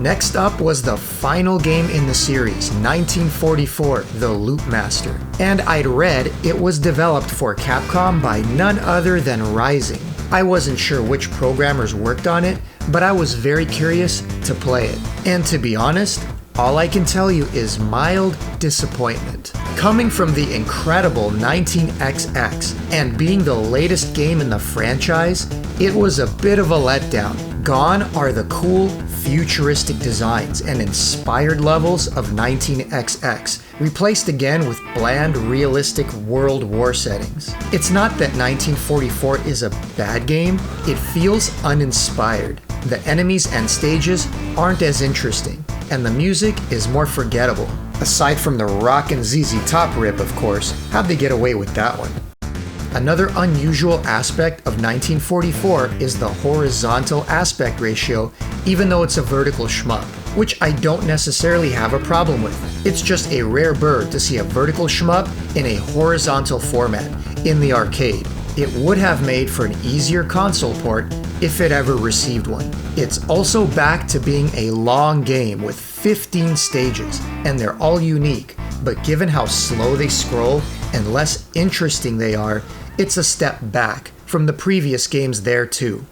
A: Next up was the final game in the series, 1944, The Loop Master. And I'd read it was developed for Capcom by none other than Rising. I wasn't sure which programmers worked on it, but I was very curious to play it. And to be honest, all I can tell you is mild disappointment. Coming from the incredible 19XX and being the latest game in the franchise, it was a bit of a letdown. Gone are the cool, futuristic designs and inspired levels of 19XX, replaced again with bland, realistic World War settings. It's not that 1944 is a bad game, it feels uninspired. The enemies and stages aren't as interesting, and the music is more forgettable. Aside from the Rockin' ZZ Top rip, of course, how'd they get away with that one? Another unusual aspect of 1944 is the horizontal aspect ratio, even though it's a vertical shmup, which I don't necessarily have a problem with. It's just a rare bird to see a vertical shmup in a horizontal format in the arcade. It would have made for an easier console port if it ever received one. It's also back to being a long game with 15 stages, and they're all unique, but given how slow they scroll and less interesting they are, it's a step back from the previous games there too.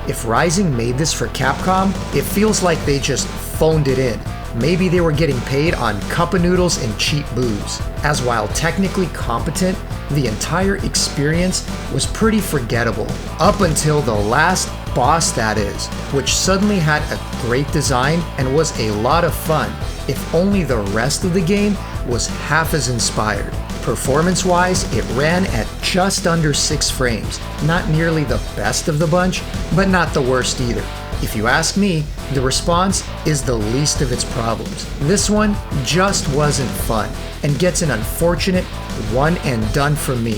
A: If Rising made this for Capcom, it feels like they just phoned it in. Maybe they were getting paid on cup of noodles and cheap booze, as while technically competent, the entire experience was pretty forgettable, up until the last boss that is, which suddenly had a great design and was a lot of fun, if only the rest of the game was half as inspired. Performance-wise, it ran at just under 6 frames, not nearly the best of the bunch, but not the worst either. If you ask me, the response is the least of its problems. This one just wasn't fun, and gets an unfortunate one and done from me.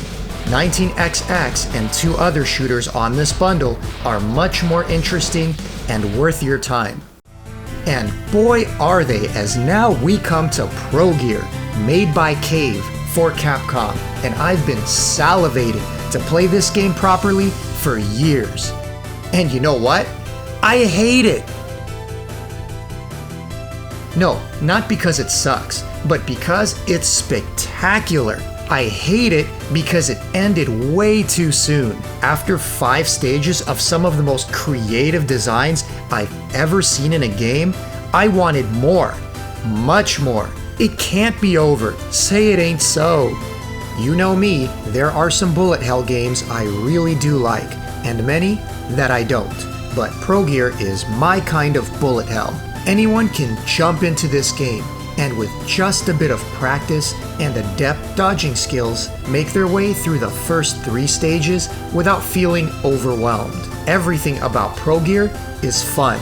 A: 19XX and 2 other shooters on this bundle are much more interesting and worth your time. And boy are they, as now we come to Progear, made by Cave for Capcom, and I've been salivating to play this game properly for years. And you know what? I hate it! No, not because it sucks, but because it's spectacular. I hate it because it ended way too soon. After 5 stages of some of the most creative designs I've ever seen in a game, I wanted more. Much more. It can't be over. Say it ain't so. You know me, there are some bullet hell games I really do like, and many that I don't. But Progear is my kind of bullet hell. Anyone can jump into this game, and with just a bit of practice and adept dodging skills, make their way through the first 3 stages without feeling overwhelmed. Everything about Progear is fun.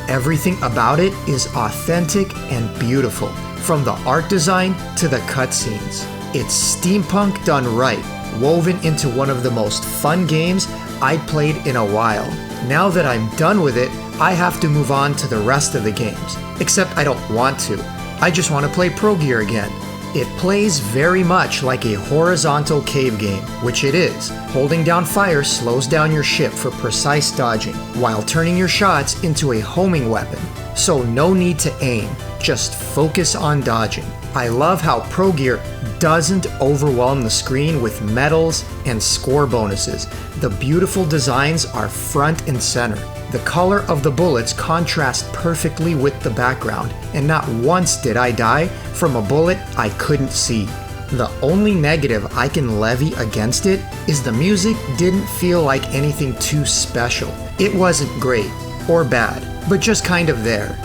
A: Everything about it is authentic and beautiful, from the art design to the cutscenes. It's steampunk done right, woven into one of the most fun games I'd played in a while. Now that I'm done with it, I have to move on to the rest of the games. Except I don't want to. I just want to play Progear again. It plays very much like a horizontal cave game, which it is. Holding down fire slows down your ship for precise dodging, while turning your shots into a homing weapon. So no need to aim, just focus on dodging. I love how Progear doesn't overwhelm the screen with medals and score bonuses. The beautiful designs are front and center. The color of the bullets contrast perfectly with the background, and not once did I die from a bullet I couldn't see. The only negative I can levy against it is the music didn't feel like anything too special. It wasn't great or bad, but just kind of there.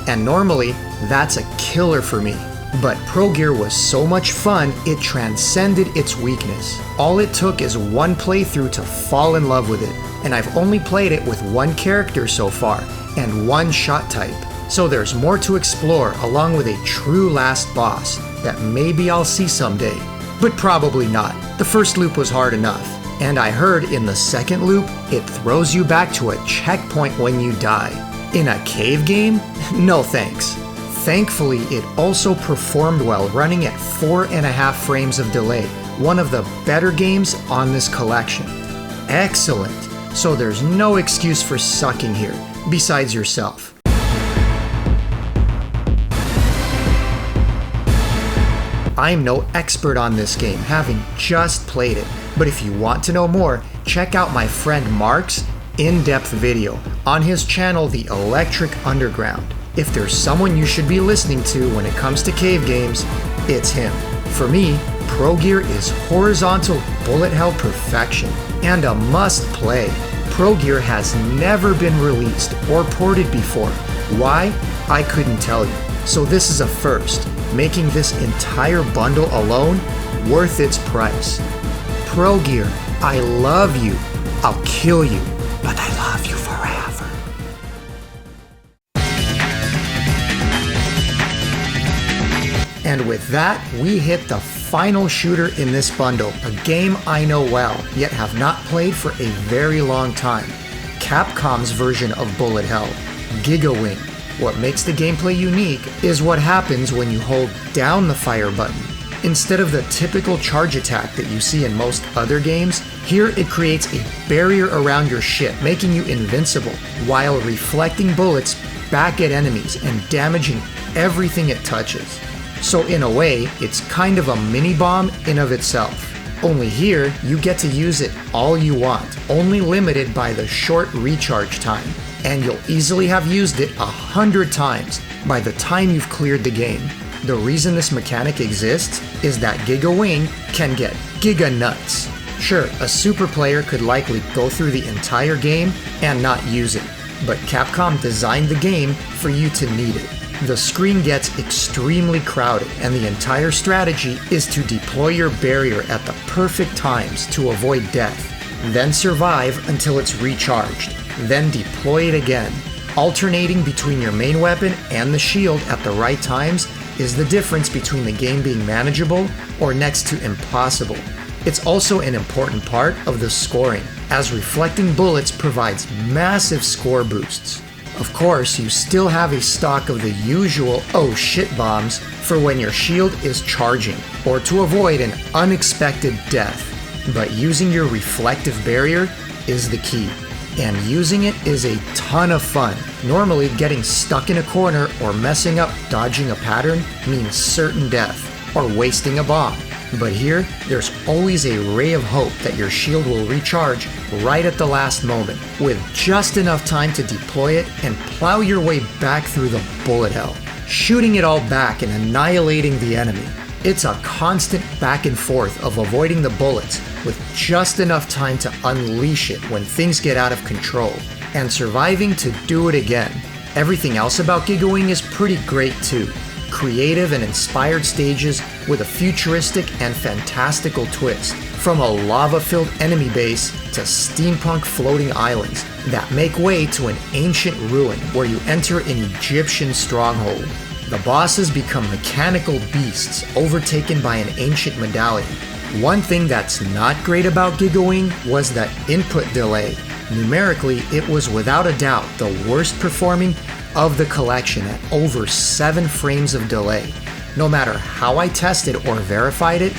A: And normally, that's a killer for me. But Progear was so much fun, it transcended its weakness. All it took is one playthrough to fall in love with it, and I've only played it with one character so far, and one shot type. So there's more to explore, along with a true last boss that maybe I'll see someday. But probably not. The first loop was hard enough, and I heard in the second loop, it throws you back to a checkpoint when you die. In a cave game? No thanks. Thankfully, it also performed well, running at 4.5 frames of delay, one of the better games on this collection. Excellent. So there's no excuse for sucking here, besides yourself. I'm no expert on this game, having just played it, but if you want to know more, check out my friend MERCS' in-depth video on his channel, The Electric Underground. If there's someone you should be listening to when it comes to cave games, it's him. For me, Progear is horizontal bullet hell perfection, and a must-play. Progear has never been released or ported before. Why? I couldn't tell you. So this is a first, making this entire bundle alone worth its price. Progear, I love you. I'll kill you, but I love you forever. And with that, we hit the final shooter in this bundle, a game I know well, yet have not played for a very long time. Capcom's version of bullet hell, Giga Wing. What makes the gameplay unique is what happens when you hold down the fire button. Instead of the typical charge attack that you see in most other games, here it creates a barrier around your ship, making you invincible, while reflecting bullets back at enemies and damaging everything it touches. So in a way, it's kind of a mini-bomb in of itself. Only here, you get to use it all you want, only limited by the short recharge time. And you'll easily have used it 100 times by the time you've cleared the game. The reason this mechanic exists is that Giga Wing can get giga nuts. Sure, a super player could likely go through the entire game and not use it, but Capcom designed the game for you to need it. The screen gets extremely crowded, and the entire strategy is to deploy your barrier at the perfect times to avoid death, then survive until it's recharged, then deploy it again. Alternating between your main weapon and the shield at the right times is the difference between the game being manageable or next to impossible. It's also an important part of the scoring, as reflecting bullets provides massive score boosts. Of course, you still have a stock of the usual oh shit bombs for when your shield is charging, or to avoid an unexpected death. But using your reflective barrier is the key. And using it is a ton of fun. Normally, getting stuck in a corner or messing up dodging a pattern means certain death, or wasting a bomb. But here, there's always a ray of hope that your shield will recharge right at the last moment, with just enough time to deploy it and plow your way back through the bullet hell, shooting it all back and annihilating the enemy. It's a constant back and forth of avoiding the bullets with just enough time to unleash it when things get out of control, and surviving to do it again. Everything else about Giga Wing is pretty great too. Creative and inspired stages with a futuristic and fantastical twist, from a lava-filled enemy base to steampunk floating islands that make way to an ancient ruin where you enter an Egyptian stronghold. The bosses become mechanical beasts overtaken by an ancient medallion. One thing that's not great about Giga Wing was that input delay. Numerically, it was without a doubt the worst performing of the collection at over 7 frames of delay. No matter how I tested or verified it,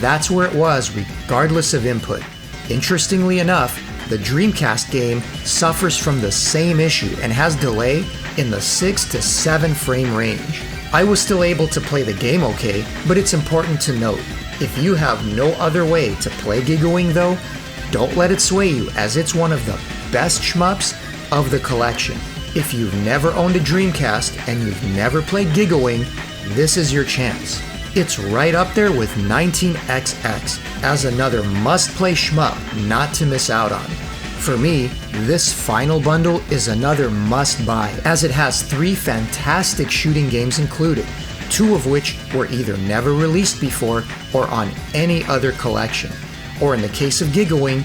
A: that's where it was regardless of input. Interestingly enough, the Dreamcast game suffers from the same issue and has delay in the 6 to 7 frame range. I was still able to play the game okay, but it's important to note, if you have no other way to play Giga Wing though, don't let it sway you, as it's one of the best shmups of the collection. If you've never owned a Dreamcast and you've never played Giga Wing, this is your chance. It's right up there with 19XX as another must-play shmup not to miss out on. For me, this final bundle is another must-buy, as it has 3 fantastic shooting games included, 2 of which were either never released before or on any other collection, or in the case of Giga Wing,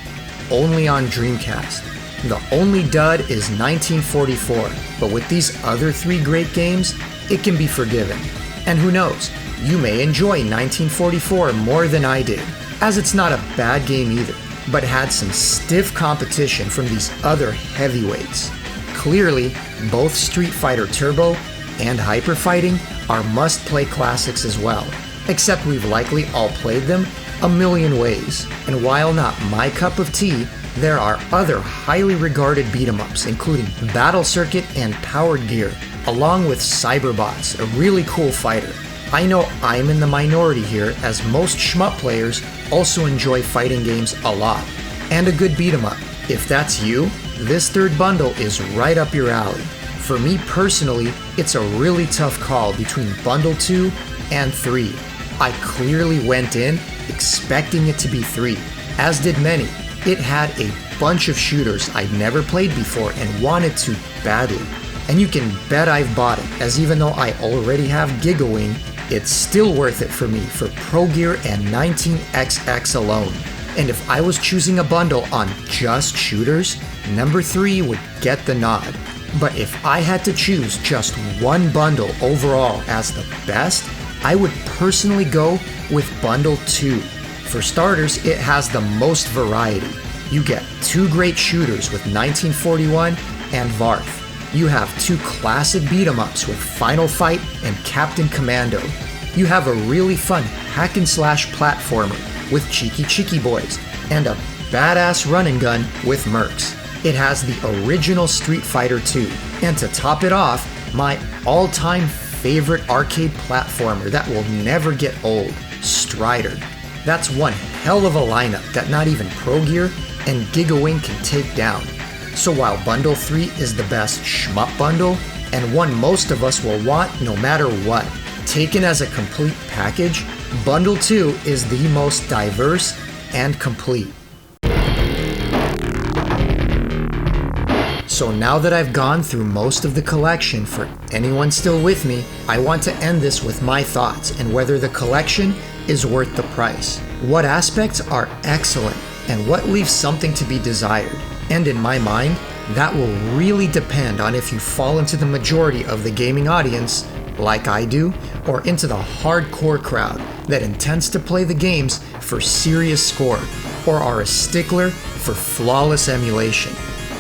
A: only on Dreamcast. The only dud is 1944, but with these other 3 great games, it can be forgiven. And who knows, you may enjoy 1944 more than I did, as it's not a bad game either, but had some stiff competition from these other heavyweights. Clearly, both Street Fighter Turbo and Hyper Fighting are must-play classics as well, except we've likely all played them a million ways. And while not my cup of tea, there are other highly regarded beat-em-ups, including Battle Circuit and Powered Gear, along with Cyberbots, a really cool fighter. I know I'm in the minority here, as most shmup players also enjoy fighting games a lot, and a good beat-em-up. If that's you, this 3rd bundle is right up your alley. For me personally, it's a really tough call between Bundle 2 and 3. I clearly went in expecting it to be 3, as did many. It had a bunch of shooters I'd never played before and wanted to badly. And you can bet I've bought it, as even though I already have Giga Wing, it's still worth it for me for Progear and 19XX alone. And if I was choosing a bundle on just shooters, number 3 would get the nod. But if I had to choose just one bundle overall as the best, I would personally go with Bundle 2. For starters, it has the most variety. You get 2 great shooters with 1941 and Varth. You have 2 classic beat-em-ups with Final Fight and Capcom Commando. You have a really fun hack-and-slash platformer with Chiki Boys, and a badass run-and-gun with MERCS. It has the original Street Fighter II, and to top it off, my all-time favorite arcade platformer that will never get old, Strider. That's one hell of a lineup that not even Progear and Giga Wing can take down. So while Bundle 3 is the best shmup bundle, and one most of us will want no matter what, taken as a complete package, Bundle 2 is the most diverse and complete. So now that I've gone through most of the collection, for anyone still with me, I want to end this with my thoughts and whether the collection is worth the price. What aspects are excellent and what leaves something to be desired. And in my mind, that will really depend on if you fall into the majority of the gaming audience, like I do, or into the hardcore crowd that intends to play the games for serious score, or are a stickler for flawless emulation.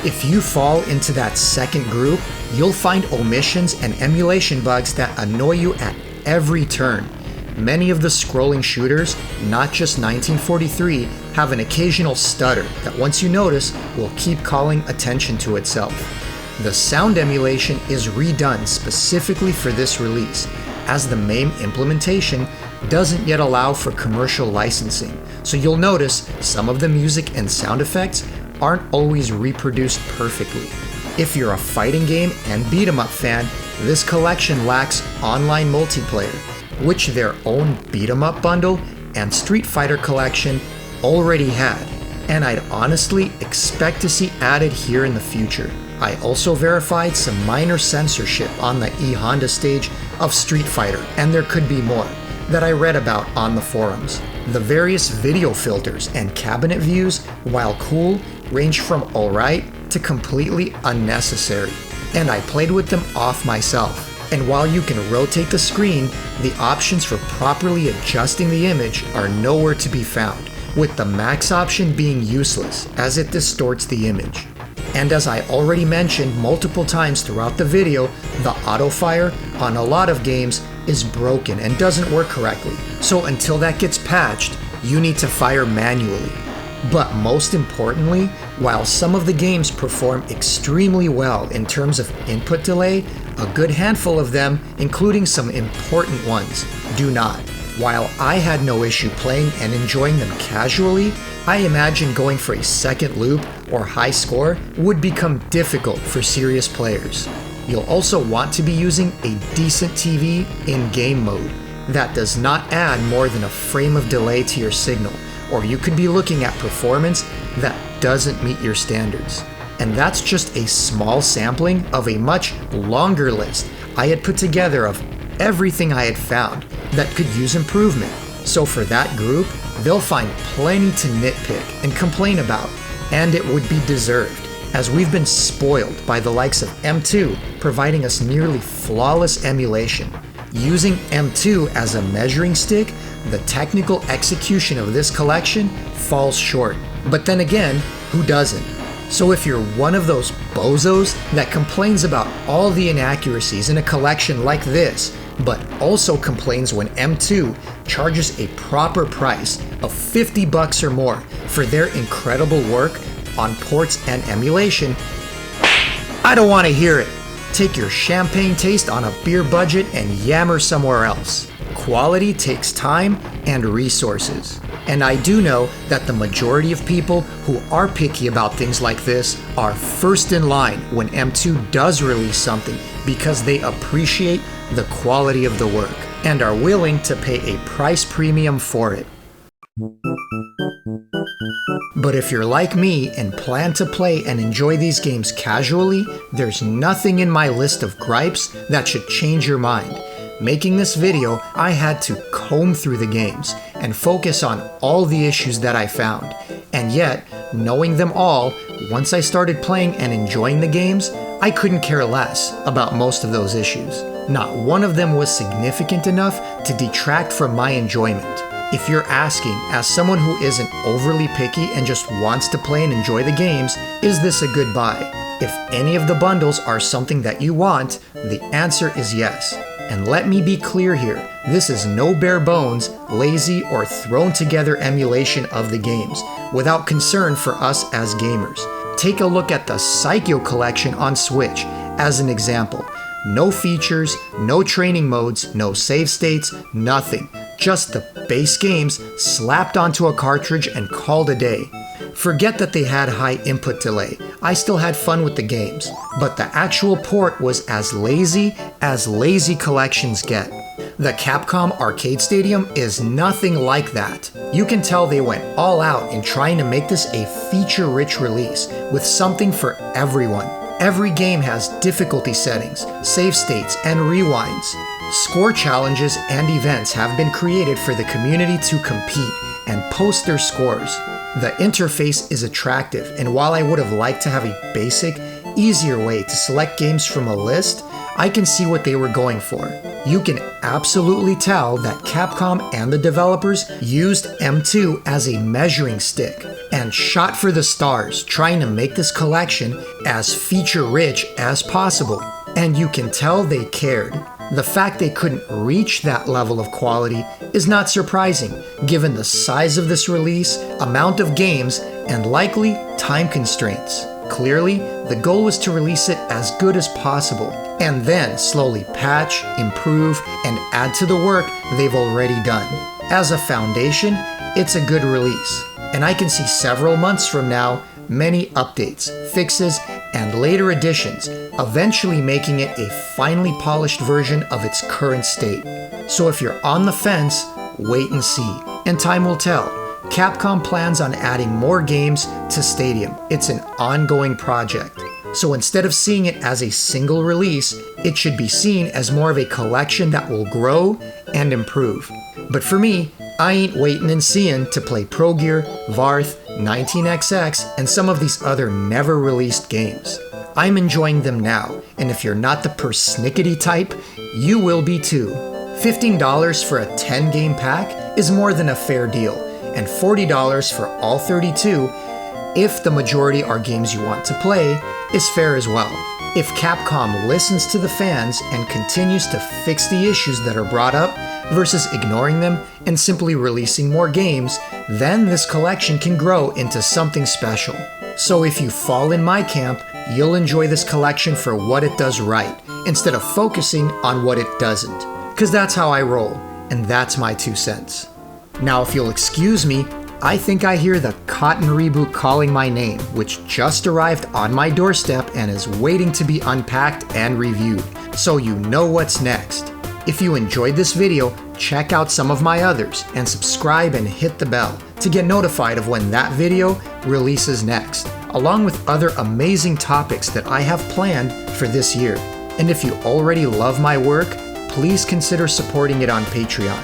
A: If you fall into that second group, you'll find omissions and emulation bugs that annoy you at every turn. Many of the scrolling shooters, not just 1943, have an occasional stutter that once you notice will keep calling attention to itself. The sound emulation is redone specifically for this release, as the MAME implementation doesn't yet allow for commercial licensing, so you'll notice some of the music and sound effects aren't always reproduced perfectly. If you're a fighting game and beat-em-up fan, this collection lacks online multiplayer, which their own beat-em-up bundle and Street Fighter collection already had, and I'd honestly expect to see added here in the future. I also verified some minor censorship on the E-Honda stage of Street Fighter, and there could be more, that I read about on the forums. The various video filters and cabinet views, while cool, range from alright to completely unnecessary, and I played with them off myself. And while you can rotate the screen, the options for properly adjusting the image are nowhere to be found, with the max option being useless as it distorts the image. And as I already mentioned multiple times throughout the video, the auto fire on a lot of games is broken and doesn't work correctly, so until that gets patched, you need to fire manually. But most importantly, while some of the games perform extremely well in terms of input delay, a good handful of them, including some important ones, do not. While I had no issue playing and enjoying them casually, I imagine going for a second loop or high score would become difficult for serious players. You'll also want to be using a decent TV in game mode that does not add more than a frame of delay to your signal, or you could be looking at performance that doesn't meet your standards. And that's just a small sampling of a much longer list I had put together of everything I had found that could use improvement. So for that group, they'll find plenty to nitpick and complain about, and it would be deserved, as we've been spoiled by the likes of M2 providing us nearly flawless emulation. Using M2 as a measuring stick, the technical execution of this collection falls short. But then again, who doesn't? So if you're one of those bozos that complains about all the inaccuracies in a collection like this, but also complains when M2 charges a proper price of $50 or more for their incredible work on ports and emulation, I don't want to hear it. Take your champagne taste on a beer budget and yammer somewhere else. Quality takes time and resources. And I do know that the majority of people who are picky about things like this are first in line when M2 does release something because they appreciate the quality of the work and are willing to pay a price premium for it. But if you're like me and plan to play and enjoy these games casually, there's nothing in my list of gripes that should change your mind. Making this video, I had to comb through the games and focus on all the issues that I found. And yet, knowing them all, once I started playing and enjoying the games, I couldn't care less about most of those issues. Not one of them was significant enough to detract from my enjoyment. If you're asking, as someone who isn't overly picky and just wants to play and enjoy the games, is this a good buy? If any of the bundles are something that you want, the answer is yes. And let me be clear here, this is no bare bones, lazy, or thrown together emulation of the games, without concern for us as gamers. Take a look at the Psycho collection on Switch as an example. No features, no training modes, no save states, nothing. Just the base games slapped onto a cartridge and called a day. Forget that they had high input delay. I still had fun with the games, but the actual port was as lazy collections get. The Capcom Arcade Stadium is nothing like that. You can tell they went all out in trying to make this a feature-rich release with something for everyone. Every game has difficulty settings, save states, and rewinds. Score challenges and events have been created for the community to compete and post their scores. The interface is attractive, and while I would have liked to have a basic, easier way to select games from a list, I can see what they were going for. You can absolutely tell that Capcom and the developers used M2 as a measuring stick and shot for the stars, trying to make this collection as feature-rich as possible. And you can tell they cared. The fact they couldn't reach that level of quality is not surprising, given the size of this release, amount of games, and likely time constraints. Clearly, the goal was to release it as good as possible, and then slowly patch, improve, and add to the work they've already done. As a foundation, it's a good release, and I can see several months from now many updates, fixes, and later additions, eventually making it a finely polished version of its current state. So if you're on the fence, wait and see, and time will tell. Capcom plans on adding more games to Stadium. It's an ongoing project. So instead of seeing it as a single release, it should be seen as more of a collection that will grow and improve. But for me, I ain't waiting and seeing to play Progear, Varth, 19XX, and some of these other never released games. I'm enjoying them now, and if you're not the persnickety type, you will be too. $15 for a 10 game pack is more than a fair deal, and $40 for all 32, if the majority are games you want to play, is fair as well. If Capcom listens to the fans and continues to fix the issues that are brought up versus ignoring them and simply releasing more games, then this collection can grow into something special. So if you fall in my camp, you'll enjoy this collection for what it does right, instead of focusing on what it doesn't. Cause that's how I roll, and that's my 2 cents. Now if you'll excuse me, I think I hear the Cotton Reboot calling my name, which just arrived on my doorstep and is waiting to be unpacked and reviewed, so you know what's next. If you enjoyed this video, check out some of my others and subscribe and hit the bell to get notified of when that video releases next, along with other amazing topics that I have planned for this year. And if you already love my work, please consider supporting it on Patreon.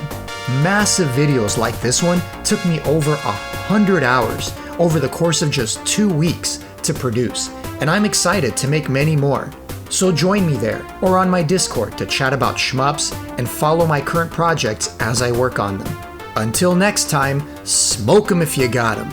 A: Massive videos like this one took me over 100 hours over the course of just 2 weeks to produce, and I'm excited to make many more. So join me there or on my Discord to chat about shmups and follow my current projects as I work on them. Until next time, smoke 'em if you got 'em.